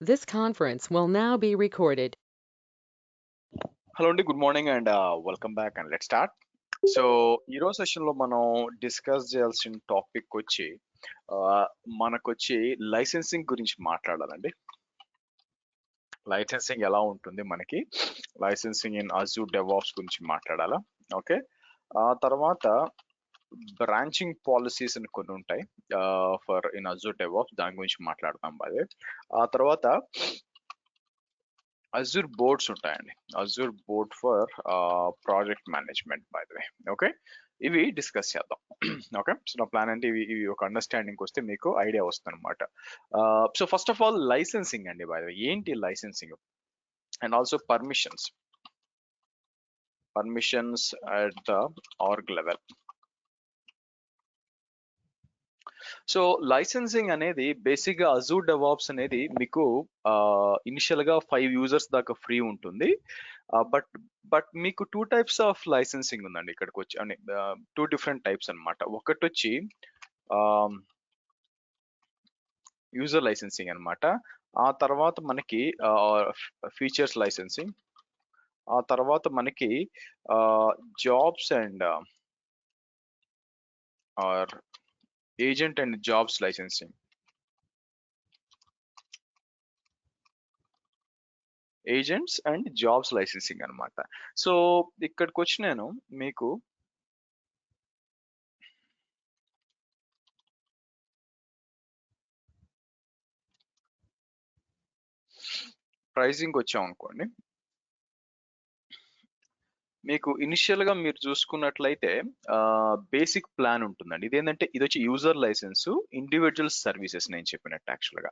This conference will now be recorded. Hello అండి, good morning and welcome back and let start. So ఈరోజు సెషన్లో మనం discuss చేయాల్సిన topic వచ్చి మనకొచ్చి లైసెన్సింగ్ గురించి మాట్లాడాలండి. లైసెన్సింగ్ ఎలా ఉంటుంది, మనకి లైసెన్సింగ్ ఇన్ అజూర్ డెవాప్స్ గురించి మాట్లాడాలా. ఓకే, ఆ తర్వాత బ్రాంచింగ్ పాలసీస్ అని కొన్ని ఉంటాయి ఫర్ ఇన్ అజూర్ డెవాప్స్, దాని గురించి మాట్లాడతాం. బాగా ఆ తర్వాత అజూర్ బోర్డ్స్ ఉంటాయండి, Azure board for project management by the way. Okay, ఇవి డిస్కస్ చేద్దాం. ఓకే, సో నా ప్లాన్ అంటే ఇవి ఒక అండర్స్టాండింగ్ వస్తే మీకు ఐడియా వస్తుంది అనమాట. So first of all licensing అండి, బై ద వే ఏంటి licensing, and also permissions at the org level. So licensing అనేది బేసిక్ గా అజూర్ డెవాప్స్ అనేది మీకు ఇనిషియల్ గా 5 యూజర్స్ దాకా ఫ్రీ ఉంటుంది. బట్ బట్ మీకు 2 టైప్స్ ఆఫ్ లైసెన్సింగ్ ఉందండి ఇక్కడికి వచ్చి, అంటే 2 డిఫరెంట్ టైప్స్ అన్నమాట. ఒకటి వచ్చి యూజర్ లైసెన్సింగ్ అన్నమాట. ఆ తర్వాత మనకి ఫీచర్స్ లైసెన్సింగ్. ఆ తర్వాత మనకి jobs and are agent and jobs licensing, agents and jobs licensing అన్నమాట. సో ఇక్కడికి వచ్చి నేను మీకు ప్రైజింగ్ వచ్చాం అనుకోండి. మీకు ఇనిషియల్ గా మీరు చూసుకున్నట్లయితే బేసిక్ ప్లాన్ ఉంటుందండి. ఇదేంటంటే ఇది వచ్చి యూజర్ లైసెన్స్, ఇండివిజువల్ సర్వీసెస్ నేను చెప్పినట్టు. యాక్చువల్ గా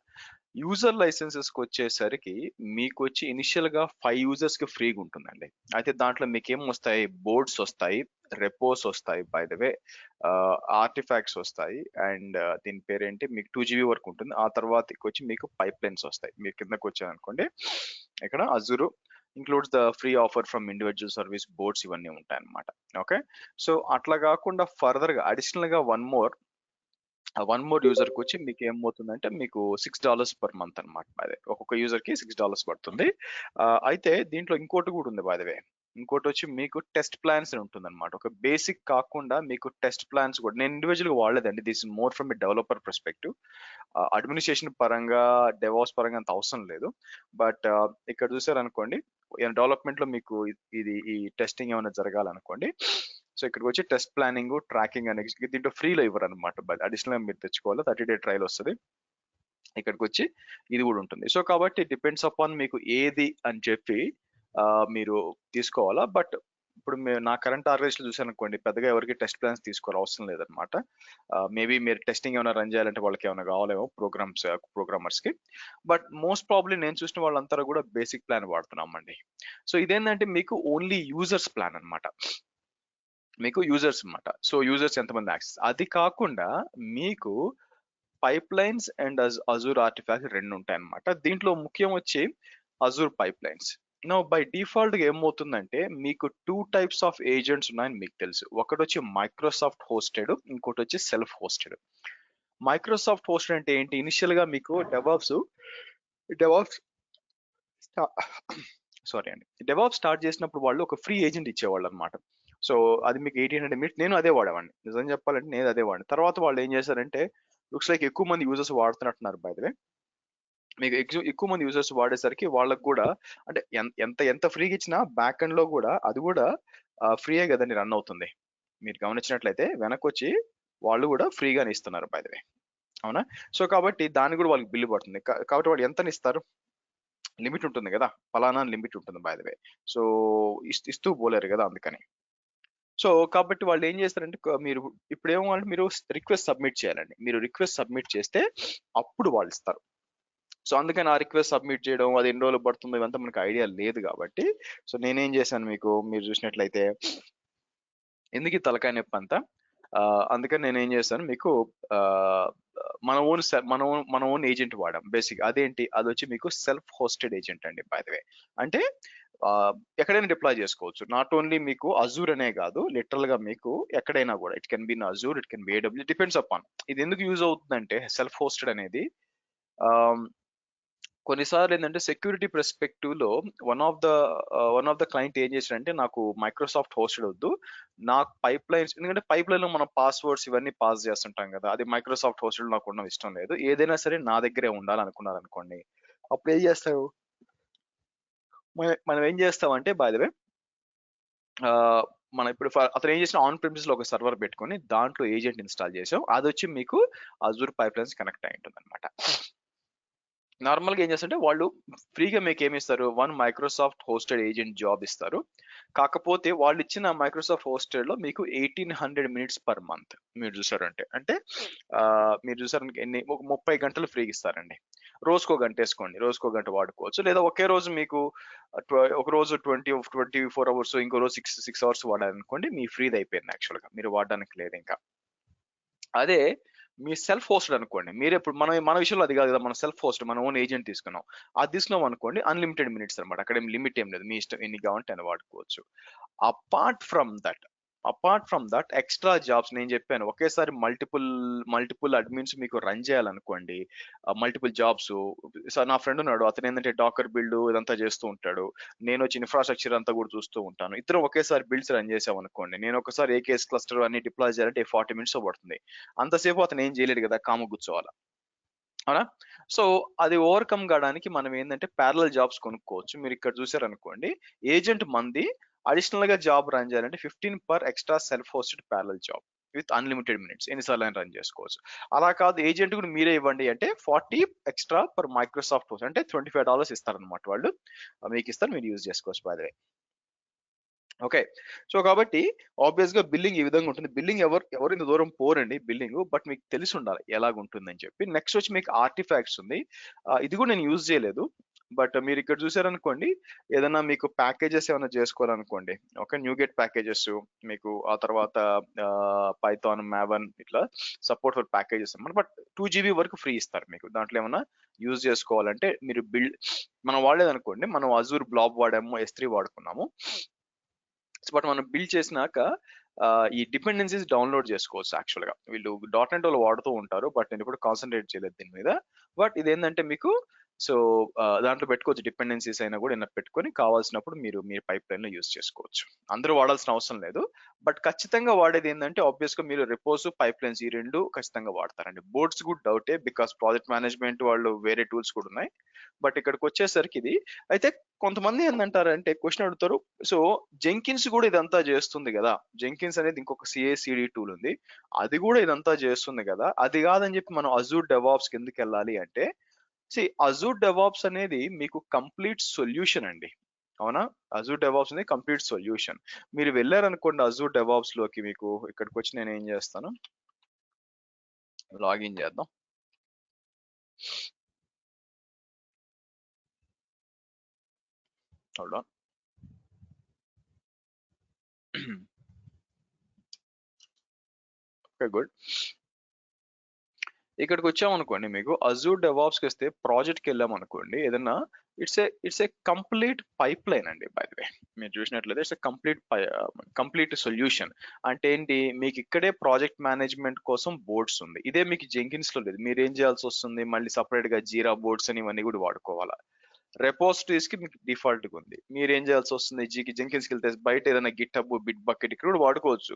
యూజర్ లైసెన్సెస్ కి వచ్చేసరికి మీకు వచ్చి ఇనిషియల్ గా 5 యూజర్స్ కి ఫ్రీగా ఉంటుందండి. అయితే దాంట్లో మీకు ఏం వస్తాయి, బోర్డ్స్ వస్తాయి, రెపోస్ వస్తాయి, బై ద వే ఆర్టిఫాక్ట్స్ వస్తాయి, అండ్ దీని పేరేంటి, మీకు 2 GB వరకు ఉంటుంది. ఆ తర్వాత వచ్చి మీకు పైప్ లైన్స్ వస్తాయి. మీరు కిందకి వచ్చారనుకోండి, ఇక్కడ అజూరు includes the free offer from individual service boards, ఇవన్నీ ఉంటాయి అన్నమాట. ఓకే, సో అట్లా కాకుండా ఫర్దర్ గా అడిషనల్ గా వన్ మోర్ యూజర్ కి వచ్చి మీకు ఏమవుతుందంటే మీకు $6 పర్ మంత్ అనమాట. అదే ఒక్కొక్క యూజర్ కి $6 పడుతుంది. అయితే దీంట్లో ఇంకోటి కూడా ఉంది బై ద వే. ఇంకోటి వచ్చి మీకు టెస్ట్ ప్లాన్స్ అని ఉంటుంది అనమాట. ఒక బేసిక్ కాకుండా మీకు టెస్ట్ ప్లాన్స్ కూడా, నేను ఇండివిజువల్ గా వాడలేదండి, this is more from a developer perspective. Administration పరంగా, డెవాప్స్ పరంగా అంత అవసరం లేదు. బట్ ఇక్కడ చూసారనుకోండి, డెవలప్మెంట్ లో మీకు ఈ టెస్టింగ్ ఏమైనా జరగాలనుకోండి, సో ఇక్కడికి వచ్చి టెస్ట్ ప్లానింగ్, ట్రాకింగ్ అనేది దీంట్లో ఫ్రీలో ఇవ్వరు అనమాట. బట్ అడిషనల్ గా మీరు తెచ్చుకోవాలి, 30 day ట్రయల్ వస్తుంది. ఇక్కడికి వచ్చి ఇది కూడా ఉంటుంది. సో కాబట్టి డిపెండ్స్ అపాన్ మీకు ఏది అని చెప్పి మీరు తీసుకోవాలా. బట్ ఇప్పుడు నా కరెంట్ ఆర్గనైజేషన్ చూసాను అనుకోండి, పెద్దగా ఎవరికి టెస్ట్ ప్లాన్స్ తీసుకోవాలి అవసరం లేదనమాట. మేబీ మీరు టెస్టింగ్ ఏమైనా రన్ చేయాలంటే వాళ్ళకి ఏమైనా కావాలేమో ప్రోగ్రామర్స్ కి. బట్ మోస్ట్ ప్రాబ్లీ నేను చూసిన వాళ్ళంతా కూడా బేసిక్ ప్లాన్ వాడుతున్నామండి. సో ఇదేంటంటే మీకు ఓన్లీ యూజర్స్ ప్లాన్ అన్నమాట. మీకు యూజర్స్ అన్నమాట. సో యూజర్స్ ఎంతమంది యాక్సెస్, అది కాకుండా మీకు pipelines and Azure artifact రెండు ఉంటాయి అన్నమాట. దీంట్లో ముఖ్యం వచ్చి Azure pipelines. No by default గా ఏమవుతుందంటే మీకు 2 టైప్స్ ఆఫ్ ఏజెంట్స్ ఉన్నాయని మీకు తెలుసు. ఒకటి వచ్చి మైక్రోసాఫ్ట్ హోస్టెడ్, ఇంకోటి వచ్చి సెల్ఫ్ హోస్టెడ్. మైక్రోసాఫ్ట్ హోస్టెడ్ అంటే ఏంటి, ఇనిషియల్ గా మీకు డెవాప్స్ సారీ అండి, డెవాప్ స్టార్ట్ చేసినప్పుడు వాళ్ళు ఒక ఫ్రీ ఏజెంట్ ఇచ్చేవాళ్ళు అనమాట. సో అది మీకు 1800 మినిట్స్, నేను అదే వాడేవాడిని. నిజం చెప్పాలంటే నేను అదే వాడిని. తర్వాత వాళ్ళు ఏం చేశారంటే, లుక్స్ లైక్ ఎక్కువ మంది యూజర్స్ వాడుతున్నట్టున్నారు బై ద వే. మీకు ఎక్కువ మంది యూజర్స్ వాడేసరికి వాళ్ళకి కూడా, అంటే ఎంత ఎంత ఫ్రీగా ఇచ్చినా బ్యాక్ ఎండ్ లో కూడా అది కూడా ఫ్రీయే కదండి రన్ అవుతుంది. మీరు గమనించినట్లయితే వెనక్కి వచ్చి వాళ్ళు కూడా ఫ్రీగానే ఇస్తున్నారు బై ద వే. అవునా? సో కాబట్టి దానికి కూడా వాళ్ళకి బిల్లు పడుతుంది. కాబట్టి వాళ్ళు ఎంత ఇస్తారు, లిమిట్ ఉంటుంది కదా, ఫలానా లిమిట్ ఉంటుంది బై ద వే. సో ఇస్తూ పోలేరు కదా, అందుకని. సో కాబట్టి వాళ్ళు ఏం చేస్తారంటే, మీరు ఇప్పుడు ఏమంటే మీరు రిక్వెస్ట్ సబ్మిట్ చేయాలండి. మీరు రిక్వెస్ట్ సబ్మిట్ చేస్తే అప్పుడు వాళ్ళు ఇస్తారు. సో అందుకని ఆ రిక్వెస్ట్ సబ్మిట్ చేయడం, అది ఎన్ని రోజులు పడుతుందో ఇవంతా మనకు ఐడియా లేదు కాబట్టి, సో నేనేం చేశాను, మీకు మీరు చూసినట్లయితే ఎందుకు ఈ తలకాయ నొప్పి అంతా, అందుకని నేను ఏం చేశాను మీకు, మన ఓన్ మన ఓన్ ఏజెంట్ వాడాం బేసిక్. అదేంటి, అది వచ్చి మీకు సెల్ఫ్ హోస్టెడ్ ఏజెంట్ అండి బై ద వే. అంటే ఎక్కడైనా డిప్లాయ్ చేసుకోవచ్చు. నాట్ ఓన్లీ మీకు అజూర్ అనే కాదు, లిటరల్ గా మీకు ఎక్కడైనా కూడా, it can be in Azure, it can be AWS, depends upon. ఇది ఎందుకు యూజ్ అవుతుందంటే సెల్ఫ్ హోస్టెడ్ అనేది కొన్నిసార్లు ఏంటంటే సెక్యూరిటీ పర్స్పెక్టివ్ లో వన్ ఆఫ్ ద క్లయింట్ ఏం చేశాడంటే, నాకు మైక్రోసాఫ్ట్ హోస్టెడ్ వద్దు, నాకు పైప్ లైన్స్, ఎందుకంటే పైప్ లైన్ లో మనం పాస్వర్డ్స్ ఇవన్నీ పాస్ చేస్తుంటాం కదా, అది మైక్రోసాఫ్ట్ హోస్టెడ్ నాకు ఉండడం ఇష్టం లేదు, ఏదైనా సరే నా దగ్గరే ఉండాలనుకున్నారు అనుకోండి, అప్పుడు ఏం చేస్తారు, మనం ఏం చేస్తామంటే బై ద వే, మనం ఇప్పుడు అతను ఏం చేసిన, ఆన్ ప్రిమిసెస్ లో ఒక సర్వర్ పెట్టుకొని దాంట్లో ఏజెంట్ ఇన్స్టాల్ చేసాం, అది వచ్చి మీకు అజూర్ పైప్ లైన్స్ కనెక్ట్ అయి ఉంటుంది అనమాట. నార్మల్ గా ఏం చేస్తుంటే వాళ్ళు ఫ్రీగా మీకు ఏమి ఇస్తారు, one Microsoft hosted agent job ఇస్తారు. కాకపోతే వాళ్ళు ఇచ్చిన మైక్రోసాఫ్ట్ హోస్టెడ్ లో మీకు 1800 మినిట్స్ పర్ మంత్ మీరు చూసారంటే, అంటే మీరు చూసారంటే ఒక 30 గంటలు ఫ్రీగా ఇస్తారండి. రోజుకో గంట వేసుకోండి, రోజుకో గంట వాడుకోవచ్చు, లేదా ఒకే రోజు మీకు ఒక రోజు 24 అవర్స్, ఇంకో రోజు 6 అవర్స్ వాడాలనుకోండి, మీ ఫ్రీది అయిపోయింది, యాక్చువల్ గా మీరు వాడడానికి లేదు ఇంకా. అదే మీ సెల్ఫ్ హోస్టెడ్ అనుకోండి, మీరు ఇప్పుడు మన విషయంలో అది కాదు కదా, మన సెల్ఫ్ హోస్ట్, మన ఓన్ ఏజెంట్ తీసుకున్నాం, అది తీసుకున్నాం అనుకోండి, అన్లిమిటెడ్ మినిట్స్ అనమాట, అక్కడ ఏం లిమిట్ ఏం లేదు, మీ ఇష్టం ఎన్ని కావాలంటే అని వాడుకోవచ్చు. Apart from that extra jobs నేను చెప్పాను, ఒకేసారి మల్టిపుల్ అడ్మిన్స్ మీకు రన్ చేయాలనుకోండి, మల్టిపుల్ జాబ్స్. నా ఫ్రెండ్ ఉన్నాడు, అతను ఏంటంటే డాకర్ బిల్డ్ ఇదంతా చేస్తూ ఉంటాడు, నేను వచ్చి ఇన్ఫ్రాస్ట్రక్చర్ అంతా కూడా చూస్తూ ఉంటాను, ఇద్దరం ఒకేసారి బిల్డ్స్ రన్ చేసాం అనుకోండి, నేను ఒకసారి ఏకేఎస్ క్లస్టర్ అన్ని డిప్లాయ్ చేయాలంటే 40 మినిట్స్ పడుతుంది, అంతసేపు అతను ఏం చేయలేడు కదా, కామ కూర్చోవాలా, అవునా? సో అది ఓవర్కమ్ కావడానికి మనం ఏంటంటే ప్యారలల్ జాబ్స్ కొనుక్కోవచ్చు. మీరు ఇక్కడ చూసారనుకోండి, ఏజెంట్ మంది అడిషనల్ గా జాబ్ రన్ చేయాలంటే 15 per extra self hosted parallel job with unlimited minutes, ఎన్నిసార్లు అయినా రన్ చేసుకోవచ్చు. అలా కాదు, ఏజెంట్ కూడా మీరే ఇవ్వండి అంటే 40 ఎక్స్ట్రా పర్ మైక్రోసాఫ్ట్ హోస్ట్, అంటే $25 ఇస్తారనమాట వాళ్ళు, మీకు ఇస్తారు, మీరు యూజ్ చేసుకోవచ్చు by the way. Okay, so కాబట్టి ఆబ్వియస్ గా బిల్లింగ్ ఈ విధంగా ఉంటుంది. బిల్లింగ్ ఎవరు ఇంత దూరం పోరండి బిల్లింగ్, బట్ మీకు తెలిసి ఉండాలి ఎలాగుంటుందని చెప్పి. నెక్స్ట్ వచ్చి మీకు ఆర్టిఫాక్ట్స్ ఉంది, ఇది కూడా నేను యూజ్ చేయలేదు, బట్ మీరు ఇక్కడ చూసారనుకోండి, ఏదైనా మీకు ప్యాకేజెస్ ఏమైనా చేసుకోవాలనుకోండి, ఓకే, న్యూగెట్ ప్యాకేజెస్, మీకు ఆ తర్వాత పైథాన్ మ్యావన్ ఇట్లా సపోర్ట్ ఫర్ ప్యాకేజెస్ అన్నమాట, బట్ 2 GB వరకు ఫ్రీ ఇస్తారు మీకు, దాంట్లో ఏమైనా యూజ్ చేసుకోవాలంటే మీరు మనం వాడేదనుకోండి, మనం అజూర్ బ్లాబ్ వాడాము, S3 వాడుకున్నాము, బట్ మనం బిల్డ్ చేసినాక ఈ డిపెండెన్సీస్ డౌన్లోడ్ చేసుకోవచ్చు. యాక్చువల్ గా వీళ్ళు .NET వాళ్ళు వాడుతూ ఉంటారు, బట్ నేను ఇప్పుడు కాన్సన్ట్రేట్ చేయలేదు దీని మీద. బట్ ఇదేంటంటే మీకు, సో దాంట్లో పెట్టుకోవచ్చు, డిపెండెన్సీస్ అయినా కూడా ఏమైనా పెట్టుకొని కావాల్సినప్పుడు మీరు మీ పైప్ లైన్ లో యూజ్ చేసుకోవచ్చు. అందరూ వాడాల్సిన అవసరం లేదు, బట్ ఖచ్చితంగా వాడేది ఏంటంటే ఆబ్వియస్ గా మీరు రిపోజ్, పైప్ లైన్స్ ఈ రెండు ఖచ్చితంగా వాడతారండి. బోర్డ్స్ కూడా డౌటే, బికాస్ ప్రాజెక్ట్ మేనేజ్మెంట్ వాళ్ళు వేరే టూల్స్ కూడా ఉన్నాయి, బట్ ఇక్కడికి వచ్చేసరికి ఇది అయితే కొంతమంది ఏంటంటారంటే క్వశ్చన్ అడుగుతారు, సో జెంకిన్స్ కూడా ఇదంతా చేస్తుంది కదా, జెంకిన్స్ అనేది ఇంకొక CI/CD టూల్ ఉంది, అది కూడా ఇదంతా చేస్తుంది కదా, అది కాదని చెప్పి మనం అజూర్ డెవాప్స్ కిందకి వెళ్ళాలి అంటే, అజూర్ డెవాప్స్ అనేది మీకు కంప్లీట్ సొల్యూషన్ అండి, అవునా? అజూర్ డెవాప్స్ అనేది కంప్లీట్ సొల్యూషన్. మీరు వెళ్ళారనుకోండి అజూర్ డెవాప్స్ లోకి, మీకు ఇక్కడికి వచ్చి నేను ఏం చేస్తాను, లాగిన్ చేద్దాం. Hold on. Okay, good. ఇక్కడికి వచ్చామనుకోండి, మీకు అజూర్ డెవాప్స్కి వస్తే ప్రాజెక్ట్కి వెళ్ళామనుకోండి, ఏదన్నా it's a complete pipe line అండి, బై ద వే. మీరు చూసినట్లయితే ఇట్స్ కంప్లీట్ సొల్యూషన్. అంటే ఏంటి, మీకు ఇక్కడే ప్రాజెక్ట్ మేనేజ్మెంట్ కోసం బోర్డ్స్ ఉంది, ఇదే మీకు జెంకిన్స్ లో లేదు, మీరు ఏం చేయాల్సి వస్తుంది, మళ్ళీ సపరేట్ గా జీరా బోర్డ్స్ అని ఇవన్నీ కూడా వాడుకోవాలా. రెపోజిటరీస్ కి మీకు డిఫాల్ట్ గా ఉంది, మీరు ఏం చేయాల్సి వస్తుంది, జెంకిన్స్ కి వెళ్తే బయట ఏదైనా గిట్ హబ్, బిట్ బకెట్ ఇక్కడ కూడా వాడుకోవచ్చు,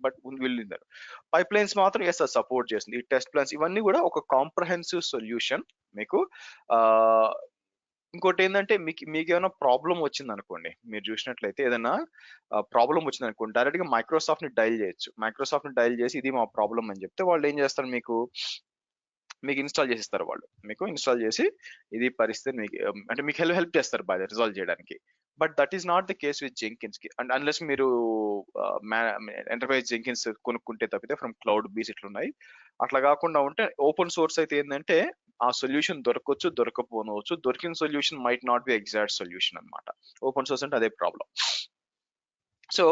బట్ వెళ్ళిందారు. పైప్ లైన్స్ మాత్రం ఎస్ సపోర్ట్ చేస్తుంది, ఈ టెస్ట్ ప్లాన్స్ ఇవన్నీ కూడా ఒక కాంప్రహెన్సివ్ సొల్యూషన్ మీకు. ఆ ఇంకోటి ఏంటంటే, మీకు ఏమైనా ప్రాబ్లం వచ్చింది అనుకోండి, మీరు చూసినట్లయితే ఏదైనా ప్రాబ్లం వచ్చింది అనుకోండి, డైరెక్ట్ గా మైక్రోసాఫ్ట్ ని డైల్ చేయొచ్చు, మైక్రోసాఫ్ట్ ని డైల్ చేసి ఇది మా ప్రాబ్లం అని చెప్తే వాళ్ళు ఏం చేస్తారు, మీకు ఇన్స్టాల్ చేసిస్తారు, వాళ్ళు మీకు ఇన్స్టాల్ చేసి ఇది పరిస్థితి మీకు, అంటే మీకు హెల్ప్ చేస్తారు బాగా రిజాల్వ్ చేయడానికి. But that is not the case with Jenkins కి, అండ్ అన్లెస్ మీరు ఎంటర్ప్రైజ్ జెంకిన్స్ కొనుక్కుంటే తప్పితే ఫ్రమ్ క్లౌడ్ బీస్ ఇట్లున్నాయి. అట్లా కాకుండా ఉంటే ఓపెన్ సోర్స్ అయితే ఏంటంటే ఆ సొల్యూషన్ దొరకవచ్చు, దొరకపోవచ్చు, దొరికిన solution might not be exact solution అనమాట. ఓపెన్ సోర్స్ అంటే అదే ప్రాబ్లం. సో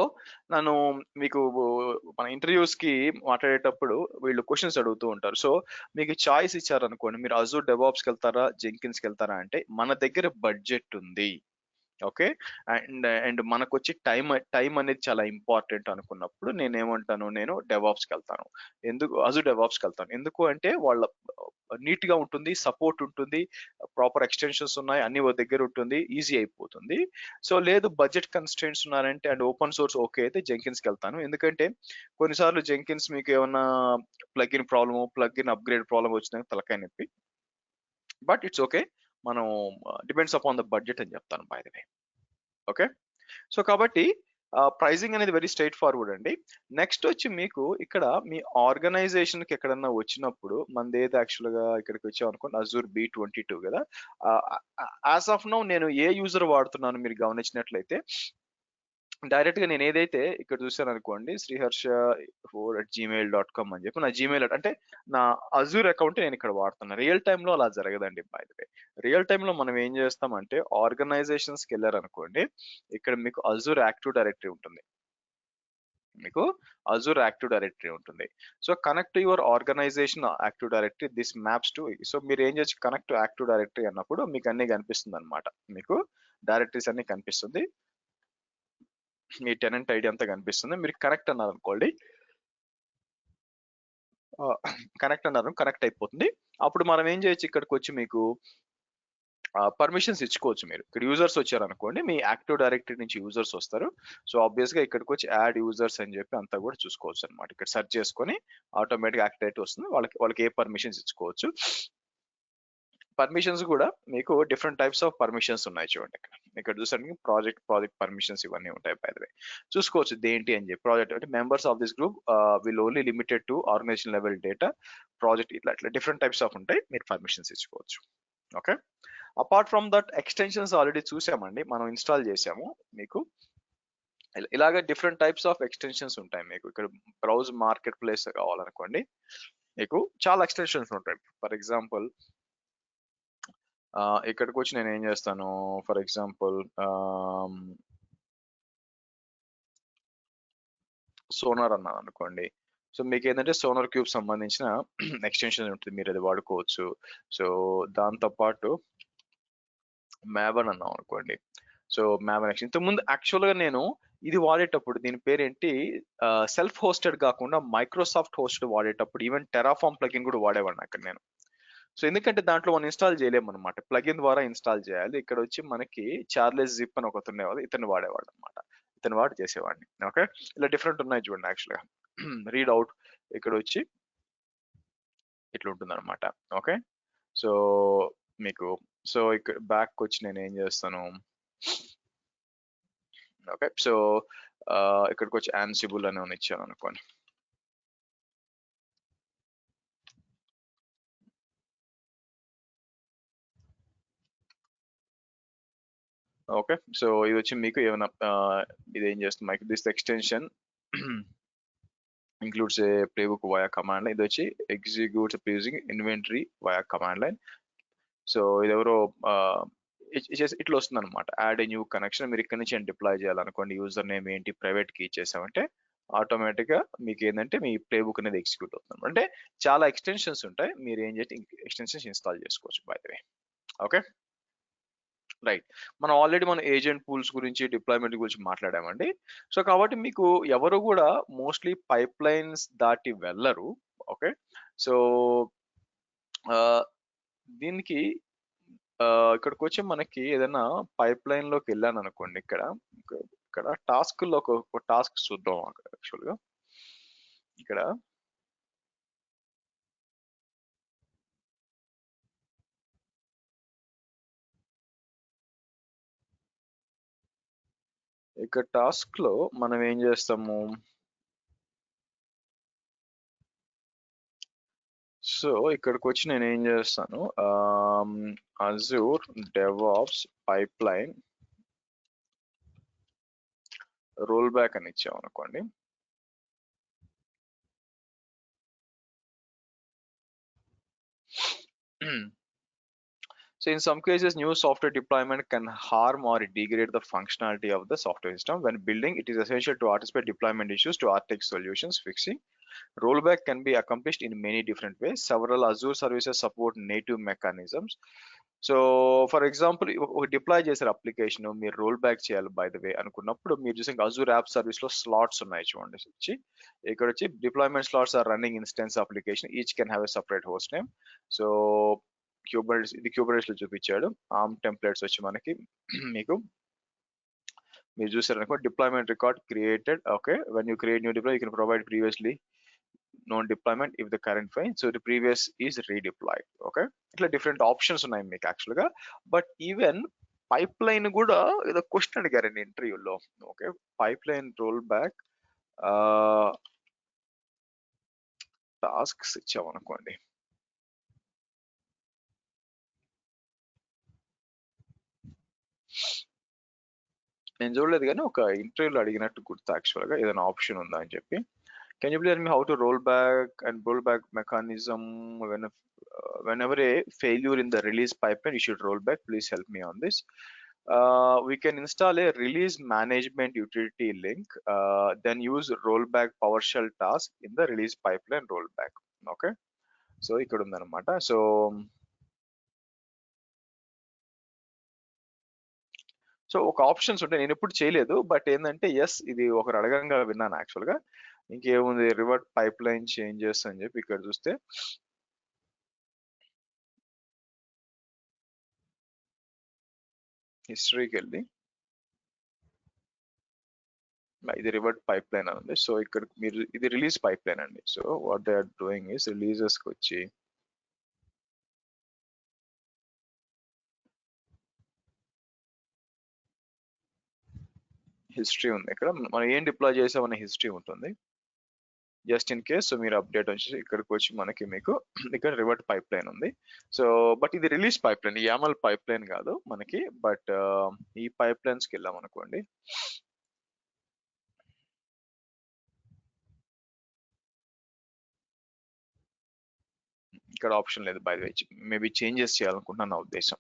నన్ను మీకు మన ఇంటర్వ్యూస్ కి మాట్లాడేటప్పుడు వీళ్ళు క్వశ్చన్స్ అడుగుతూ ఉంటారు. సో మీకు చాయిస్ ఇచ్చారనుకోండి, మీరు అజూర్ డెవాప్స్కి వెళ్తారా, జెంకిన్స్ కి వెళ్తారా అంటే, మన దగ్గర బడ్జెట్ ఉంది, ఓకే. అండ్ మనకొచ్చి టైం అనేది చాలా ఇంపార్టెంట్ అనుకున్నప్పుడు నేను డెవాప్స్కి వెళ్తాను. అజూర్ డెవాప్స్కి వెళ్తాను. ఎందుకు అంటే వాళ్ళ నీట్ గా ఉంటుంది, సపోర్ట్ ఉంటుంది, ప్రాపర్ ఎక్స్టెన్షన్స్ ఉన్నాయి, అన్ని ఒక దగ్గర ఉంటుంది, ఈజీ అయిపోతుంది. సో లేదు బడ్జెట్ కన్స్ట్రెయింట్స్ ఉన్నారంటే అండ్ ఓపెన్ సోర్స్ ఓకే అయితే జెంకిన్స్కి వెళ్తాను. ఎందుకంటే కొన్నిసార్లు జెంకిన్స్ మీకు ఏమన్నా ప్లగ్ ఇన్ అప్గ్రేడ్ ప్రాబ్లమ్ వచ్చినా తలకాయ నొప్పి. But it's okay. మనం డిపెండ్స్ అపాన్ ద బడ్జెట్ అని చెప్తాను by the way. Okay. So కాబట్టి ప్రైజింగ్ అనేది వెరీ స్ట్రైట్ ఫార్వర్డ్ అండి. నెక్స్ట్ వచ్చి మీకు ఇక్కడ మీ ఆర్గనైజేషన్ కి ఎక్కడన్నా వచ్చినప్పుడు మనది ఏది యాక్చువల్ గా ఇక్కడికి వచ్చాం అనుకోండి అజూర్ B22 కదా. యాజ్ ఆఫ్ నౌ నేను ఏ యూజర్ వాడుతున్నాను మీరు గమనించినట్లయితే డైరెక్ట్ గా నేను ఏదైతే ఇక్కడ చూసాను అనుకోండి sriharsha4@gmail.com అని చెప్పి నా జీమెయిల్ అంటే నా అజూర్ అకౌంట్ నేను ఇక్కడ వాడుతున్నా. రియల్ టైమ్ లో అలా జరగదండి by the way. Real time లో మనం ఏం చేస్తామంటే ఆర్గనైజేషన్స్ కి వెళ్ళారనుకోండి ఇక్కడ మీకు అజూర్ యాక్టివ్ డైరెక్టరీ ఉంటుంది. So connect your organisation active directory this maps to. So మీరు ఏం చేయొచ్చు కనెక్ట్ టు యాక్టివ్ డైరెక్టరీ అన్నప్పుడు మీకు అన్ని కనిపిస్తుంది అనమాట. మీకు డైరెక్టరీస్ అన్ని కనిపిస్తుంది, మీ టెనెంట్ ఐడి అంతా కనిపిస్తుంది. మీరు కనెక్ట్ అన్నారు అనుకోండి, కనెక్ట్ అయిపోతుంది. అప్పుడు మనం ఏం చేయొచ్చు ఇక్కడికి వచ్చి మీకు పర్మిషన్స్ ఇచ్చుకోవచ్చు. మీరు ఇక్కడ యూజర్స్ వచ్చారనుకోండి మీ యాక్టివ్ డైరెక్టరీ నుంచి యూజర్స్ వస్తారు. సో ఆబ్వియస్ గా ఇక్కడికి వచ్చి యాడ్ యూజర్స్ అని చెప్పి అంతా కూడా చూసుకోవచ్చు అనమాట. ఇక్కడ సెర్చ్ చేసుకొని ఆటోమేటిక్ యాక్టివేట్ వస్తుంది. వాళ్ళకి ఏ పర్మిషన్స్ ఇచ్చుకోవచ్చు. పర్మిషన్స్ కూడా మీకు డిఫరెంట్ టైప్స్ ఆఫ్ పర్మిషన్స్ ఉన్నాయి చూడండి. ఇక్కడ చూసండి ప్రాజెక్ట్ పర్మిషన్స్ ఇవన్నీ ఉంటాయి బై ద వే. చూసుకోవచ్చు దేంటి అని చెప్పి. ప్రాజెక్ట్ అంటే members of this group will only limited to organization level data project ఇట్లా డిఫరెంట్ టైప్స్ ఆఫ్ ఉంటాయి. మీరు పర్మిషన్స్ ఇచ్చుకోవచ్చు. Okay. Apart from that extensions already చూసామండి, మనం ఇన్స్టాల్ చేసాము. మీకు ఇలాగ డిఫరెంట్ టైప్స్ ఆఫ్ ఎక్స్టెన్షన్స్ ఉంటాయి. మీకు ఇక్కడ బ్రౌజ్ మార్కెట్ ప్లేస్ కావాలనుకోండి మీకు చాలా ఎక్స్టెన్షన్స్ ఉంటాయి. ఫర్ ఎగ్జాంపుల్ ఇక్కడికి వచ్చి నేను ఏం చేస్తాను, ఫర్ ఎగ్జాంపుల్ సోనార్ అన్నాను అనుకోండి. సో మీకు ఏంటంటే సోనార్ క్యూబ్ సంబంధించిన ఎక్స్టెన్షన్ ఉంటుంది, మీరు అది వాడుకోవచ్చు. సో దాంతో పాటు మ్యాబన్ అన్నాం అనుకోండి. సో మ్యాబన్ ఎక్స్టెన్షన్ ఇంతకుముందు యాక్చువల్ గా నేను ఇది వాడేటప్పుడు దీని పేరేంటి సెల్ఫ్ హోస్టెడ్ కాకుండా మైక్రోసాఫ్ట్ హోస్టెడ్ వాడేటప్పుడు ఈవెన్ టెరాఫామ్ ప్లగిన్ కూడా వాడేవాడిని అక్కడ నేను. సో ఎందుకంటే దాంట్లో మనం ఇన్స్టాల్ చేయలేము అనమాట, ప్లగిన్ ద్వారా ఇన్స్టాల్ చేయాలి. ఇక్కడ వచ్చి మనకి చార్లెస్ జిప్ అని ఒకటి ఉండేవాడు, ఇతను వాడేవాడు అనమాట, ఇతను వాడు చేసేవాడిని. ఓకే. ఇలా డిఫరెంట్ ఉన్నాయి చూడండి యాక్చువల్గా. రీడ్ అవుట్ ఇక్కడ వచ్చి ఇట్లా ఉంటుంది అనమాట. ఓకే. సో మీకు సో ఇక్కడ బ్యాక్ వచ్చి నేను ఏం చేస్తాను, ఓకే. సో ఇక్కడికి వచ్చి యాన్సిబుల్ అని ఇచ్చాను అనుకోండి. ఓకే. సో ఇది వచ్చి మీకు ఏమైనా ఇది ఏం చేస్తుంది, this extension includes a playbook via command line. ఇది వచ్చి executes using inventory via command line. So ఇది ఎవరో ఇట్లా వస్తుంది అనమాట. యాడ్ ఏ న్యూ కనెక్షన్ మీరు ఇక్కడ నుంచి డిప్లాయ్ చేయాలనుకోండి. యూజర్ నేమ్ ఏంటి ప్రైవేట్ కీ ఇచ్చేసామంటే ఆటోమేటిక్ గా మీకు ఏంటంటే మీ ప్లే బుక్ అనేది ఎగ్జిక్యూట్ అవుతుంది. అంటే చాలా ఎక్స్టెన్షన్స్ ఉంటాయి, మీరు ఏం చేస్తే ఎక్స్టెన్షన్స్ ఇన్స్టాల్ చేసుకోవచ్చు by the way. Okay. Right. మనం ఏజెంట్ పూల్స్ గురించి డిప్లాయ్మెంట్ గురించి మాట్లాడామండి. సో కాబట్టి మీకు ఎవరు కూడా మోస్ట్లీ పైప్ లైన్స్ దాటి వెళ్ళరు. ఓకే. సో దీనికి ఇక్కడికి వచ్చి మనకి ఏదైనా పైప్ లైన్ లోకి వెళ్ళాను అనుకోండి, ఇక్కడ టాస్క్ లో ఒక టాస్క్ చూద్దాం యాక్చువల్ గా. ఇక్కడ టాస్క్ లో మనం ఏం చేస్తాము, సో ఇక్కడికి వచ్చి నేను ఏం చేస్తాను, Azure DevOps pipe line roll back అని ఇచ్చాం అనుకోండి. So in some cases, new software deployment can harm or degrade the functionality of the software system. When building, it is essential to anticipate deployment issues to architect solutions. Fixing rollback can be accomplished in many different ways. Several Azure services support native mechanisms. So for example ఒక deploy చేసారు application, మీరు roll back చేయాలి by the way అనుకున్నప్పుడు మీరు చూసే Azure app service లో slots ఉన్నాయి చూడండి. ఇక్కడ వచ్చి deployment slots are running instance application each can have a separate host name. So Kubernetes లో చూపించాడు. ఆర్మ్ టెంప్లెట్స్ వచ్చి మనకి మీకు మీరు చూసారనుకో deployment record created. Okay, when you create new deploy you can provide previously known deployment if the current file, so the previous is redeployed. Okay, ఇట్లా different options ఉన్నాయి మీకు యాక్చువల్ గా. బట్ ఈవెన్ పైప్ లైన్ కూడా ఏదో question అడిగారండి ఇంటర్వ్యూలో. Okay, pipeline roll back tasks ఇచ్చామనుకోండి. నేను చూడలేదు కానీ ఒక ఇంటర్వ్యూలో అడిగినట్టు గుర్తు యాక్చువల్ గా, ఏదైనా ఆప్షన్ ఉందా అని చెప్పి. Can you please tell me how to roll back mechanism whenever a failure in the release pipeline you should roll back? Please help me on this. We can install a release management utility link, then use rollback PowerShell task in the release pipeline rollback. Okay, so ఇక్కడ ఉందన్నమాట. So ఒక options ఉంటాయి, నేను ఎప్పుడు చేయలేదు, but ఏంటంటే yes ఇది ఒకరు అడగంగా విన్నాను యాక్చువల్ గా. ఇంకేముంది, రివర్ట్ పైప్ లైన్ చేంజెస్ అని చెప్పి ఇక్కడ చూస్తే హిస్టరీకి వెళ్ళి ఇది రివర్ట్ పైప్ లైన్ అని ఉంది. సో ఇక్కడ మీరు ఇది రిలీజ్ పైప్ లైన్ అండి. So what they are doing is releases కి వచ్చి హిస్టరీ ఉంది. ఇక్కడ మనం ఏం డిప్లాయ్ చేసామనే హిస్టరీ ఉంటుంది జస్ట్ ఇన్ కేస్. సో మీరు అప్డేట్ వచ్చేసి ఇక్కడికి వచ్చి మనకి మీకు ఇక్కడ రివర్ట్ పైప్ లైన్ ఉంది. సో బట్ ఇది release pipeline, YAML pipeline కాదు మనకి. బట్ ఈ పైప్ లైన్స్ కి వెళ్ళాం అనుకోండి, ఇక్కడ ఆప్షన్ లేదు. By the way maybe changes చేయాలనుకుంటున్నాను నా ఉద్దేశం.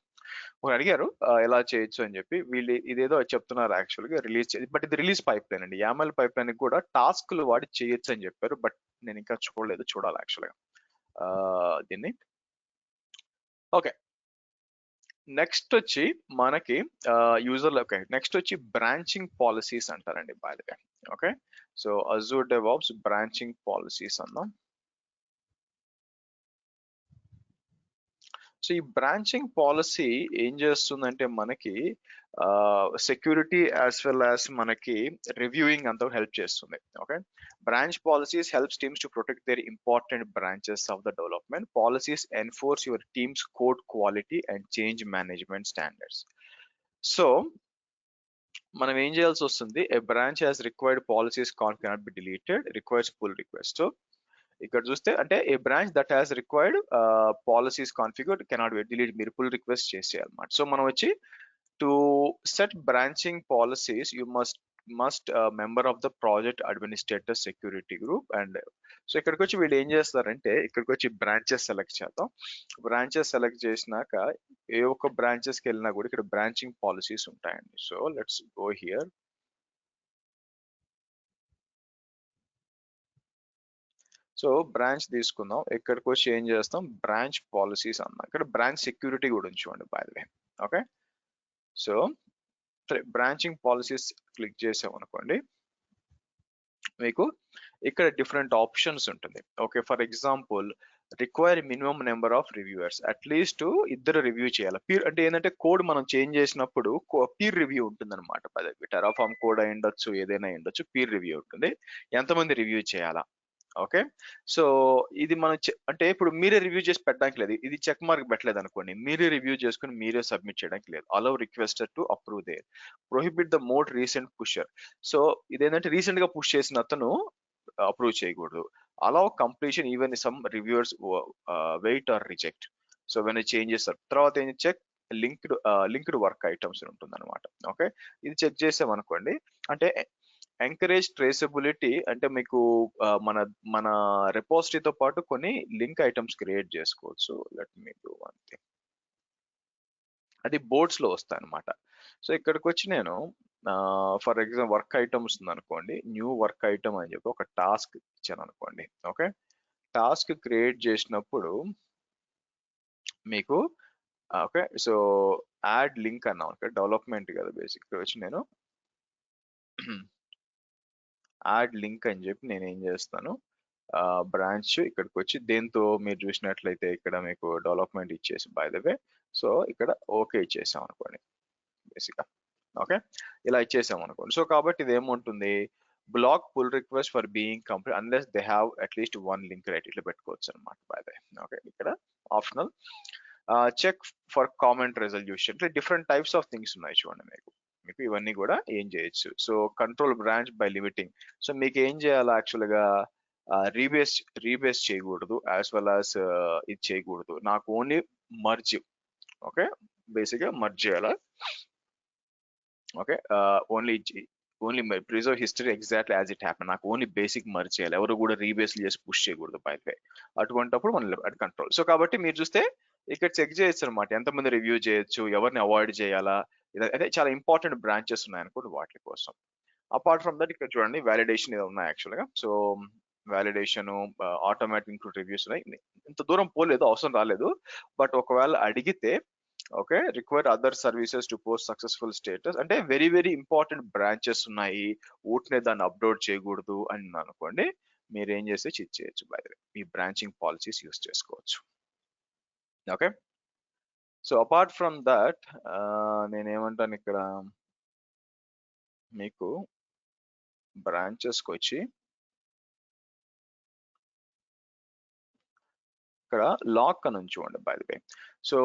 ఒకరు అడిగారు ఎలా చేయొచ్చు అని చెప్పి, వీళ్ళు ఇదేదో చెప్తున్నారు యాక్చువల్ గా రిలీజ్ చేసి. బట్ ఇది రిలీజ్ పైప్ లైన్ అండి. యామల్ పైప్ లైన్ కూడా టాస్క్లు వాడి చేయొచ్చు అని చెప్పారు, బట్ నేను ఇంకా చూడలేదు, చూడాలి యాక్చువల్ గా దీన్ని. ఓకే, నెక్స్ట్ వచ్చి మనకి యూజర్. ఓకే, నెక్స్ట్ వచ్చి బ్రాంచింగ్ పాలసీస్ అంటారండి by the way. Okay, so Azure DevOps branching policies అన్నాం. సో ఈ బ్రాంచింగ్ పాలసీ ఏం చేస్తుందంటే మనకి సెక్యూరిటీ యాజ్ వెల్ యాజ్ మనకి రివ్యూయింగ్ అంతా హెల్ప్ చేస్తుంది. Okay, branch policies helps teams to protect there important branches of the development. Policies enforce your teams code quality and change management standards. So మనం ఏం చేయాల్సి వస్తుంది, ఏ branch has required policies cannot be deleted, requires pull request. ఇక్కడ చూస్తే అంటే a branch that has required policies configured cannot be delete, మీరు pull request చేసేయాలన్నమాట. So మనం వచ్చి to set branching policies you must member of the project administrator security group. And so ఇక్కడికి వచ్చి వీళ్ళు ఏం చేస్తారంటే ఇక్కడికి వచ్చి బ్రాంచెస్ సెలెక్ట్ చేద్దాం. బ్రాంచెస్ సెలెక్ట్ చేసినాక ఏ ఒక్క బ్రాంచెస్ కి వెళ్ళినా కూడా ఇక్కడ బ్రాంచింగ్ పాలసీస్ ఉంటాయండి. So let's go here. So branch తీసుకుందాం, ఇక్కడికి వచ్చి ఏం చేస్తాం, బ్రాంచ్ పాలసీస్ అన్నాం. ఇక్కడ బ్రాంచ్ సెక్యూరిటీ కూడా ఉంచుకోండి by the way. Okay, so branching policies click చేసాం అనుకోండి, మీకు ఇక్కడ డిఫరెంట్ ఆప్షన్స్ ఉంటుంది. Okay, for example require minimum number of reviewers, at least ఇద్దరు రివ్యూ చేయాలి. పీర్ అంటే ఏంటంటే కోడ్ మనం చేంజ్ చేసినప్పుడు పీర్ రివ్యూ ఉంటుంది అనమాట. టెరాఫార్మ్ కోడ్ అయి ఉండొచ్చు, ఏదైనా ఉండొచ్చు, పీర్ రివ్యూ ఉంటుంది. ఎంతమంది రివ్యూ చేయాలా. ఓకే, సో ఇది మనం అంటే ఇప్పుడు మీరే రివ్యూ చేసి పెట్టడానికి లేదు, ఇది చెక్ మార్క్ పెట్టలేదు అనుకోండి, మీరే రివ్యూ చేసుకుని మీరే సబ్మిట్ చేయడానికి లేదు. Allow requester to approve their, prohibit the more recent pusher. So ఇదేంటంటే రీసెంట్ గా పుష్ చేసిన అతను అప్రూవ్ చేయకూడదు. Allow completion even some reviewers wait or reject. So when changes తర్వాత ఏం చెక్ లింక్డ్ వర్క్ ఐటమ్స్ ఉంటుంది అనమాట. ఓకే, ఇది చెక్ చేసాం అనుకోండి, అంటే ఎంకరేజ్ ట్రేసబిలిటీ, అంటే మీకు మన మన రెపోజిటరీతో పాటు కొన్ని లింక్ ఐటమ్స్ క్రియేట్ చేసుకోవచ్చు. Let me do one thing, అది బోర్డ్స్ లో వస్తాయి అనమాట. సో ఇక్కడికి వచ్చి నేను ఫర్ ఎగ్జాంపుల్ వర్క్ ఐటమ్స్ ఉంది అనుకోండి, న్యూ వర్క్ ఐటమ్ అని చెప్పి ఒక టాస్క్ ఇచ్చాను అనుకోండి. ఓకే, టాస్క్ క్రియేట్ చేసినప్పుడు మీకు ఓకే, సో యాడ్ లింక్ అన్నాం. ఓకే, డెవలప్మెంట్ కదా బేసిక్ వచ్చి నేను యాడ్ లింక్ అని చెప్పి నేను ఏం చేస్తాను, బ్రాంచ్ ఇక్కడికి వచ్చి దేంతో మీరు చూసినట్లయితే ఇక్కడ మీకు డెవలప్మెంట్ ఇచ్చేసి బై ద వే, సో ఇక్కడ ఓకే ఇచ్చేసాం అనుకోండి బేసిక్గా. ఓకే, ఇలా ఇచ్చేసాం అనుకోండి. సో కాబట్టి ఇది ఏముంటుంది, block pull request for being complete unless they have at least one link right, ఇట్లా పెట్టుకోవచ్చు అనమాట బై ద వే. ఓకే, ఇక్కడ optional check for comment resolution, ఇట్లా డిఫరెంట్ టైప్స్ ఆఫ్ థింగ్స్ ఉన్నాయి చూడండి మీకు. మీకు ఇవన్నీ కూడా ఏం చేయొచ్చు. So control branch by limiting, so మీకు ఏం చేయాలి యాక్చువల్గా, రీబేస్ చేయకూడదు, యాజ్ వెల్ యాజ్ ఇది చేయకూడదు, నాకు ఓన్లీ మర్జ్. ఓకే, బేసిక్గా మర్జ్ చేయాలా. Okay, only preserve history exactly as it happen, నాకు ఓన్లీ బేసిక్ మర్జ్ చేయాలి, ఎవరు కూడా రీబేస్ చేసి పుష్ చేయకూడదు బై వే. అటువంటిప్పుడు మనం అది కంట్రోల్. సో కాబట్టి మీరు చూస్తే ఇక్కడ చెక్ చేయొచ్చు అనమాట, ఎంతమంది రివ్యూ చేయొచ్చు, ఎవరిని అవాయిడ్ చేయాలా, అదే చాలా ఇంపార్టెంట్ బ్రాంచెస్ ఉన్నాయనుకోండి వాటి కోసం. అపార్ట్ ఫ్రమ్ దట్ ఇక్కడ చూడండి వ్యాలిడేషన్ ఇది ఉన్నాయి యాక్చువల్గా. So validation, automatic include reviews ఉన్నాయి. ఇంత దూరం పోలేదు, అవసరం రాలేదు, బట్ ఒకవేళ అడిగితే okay, require other services to post successful status, అంటే వెరీ వెరీ ఇంపార్టెంట్ బ్రాంచెస్ ఉన్నాయి, ఊటినే దాన్ని అప్లోడ్ చేయకూడదు అని అనుకోండి, మీరు ఏం చేస్తే చెక్ చేయొచ్చు బై ద వే, మీ బ్రాంచింగ్ పాలసీస్ యూస్ చేసుకోవచ్చు. Okay, so apart from that నేనేమంటాను ఇక్కడ మీకు బ్రాంచెస్కి వచ్చి ఇక్కడ లాక్ అని చూడండి by the way. So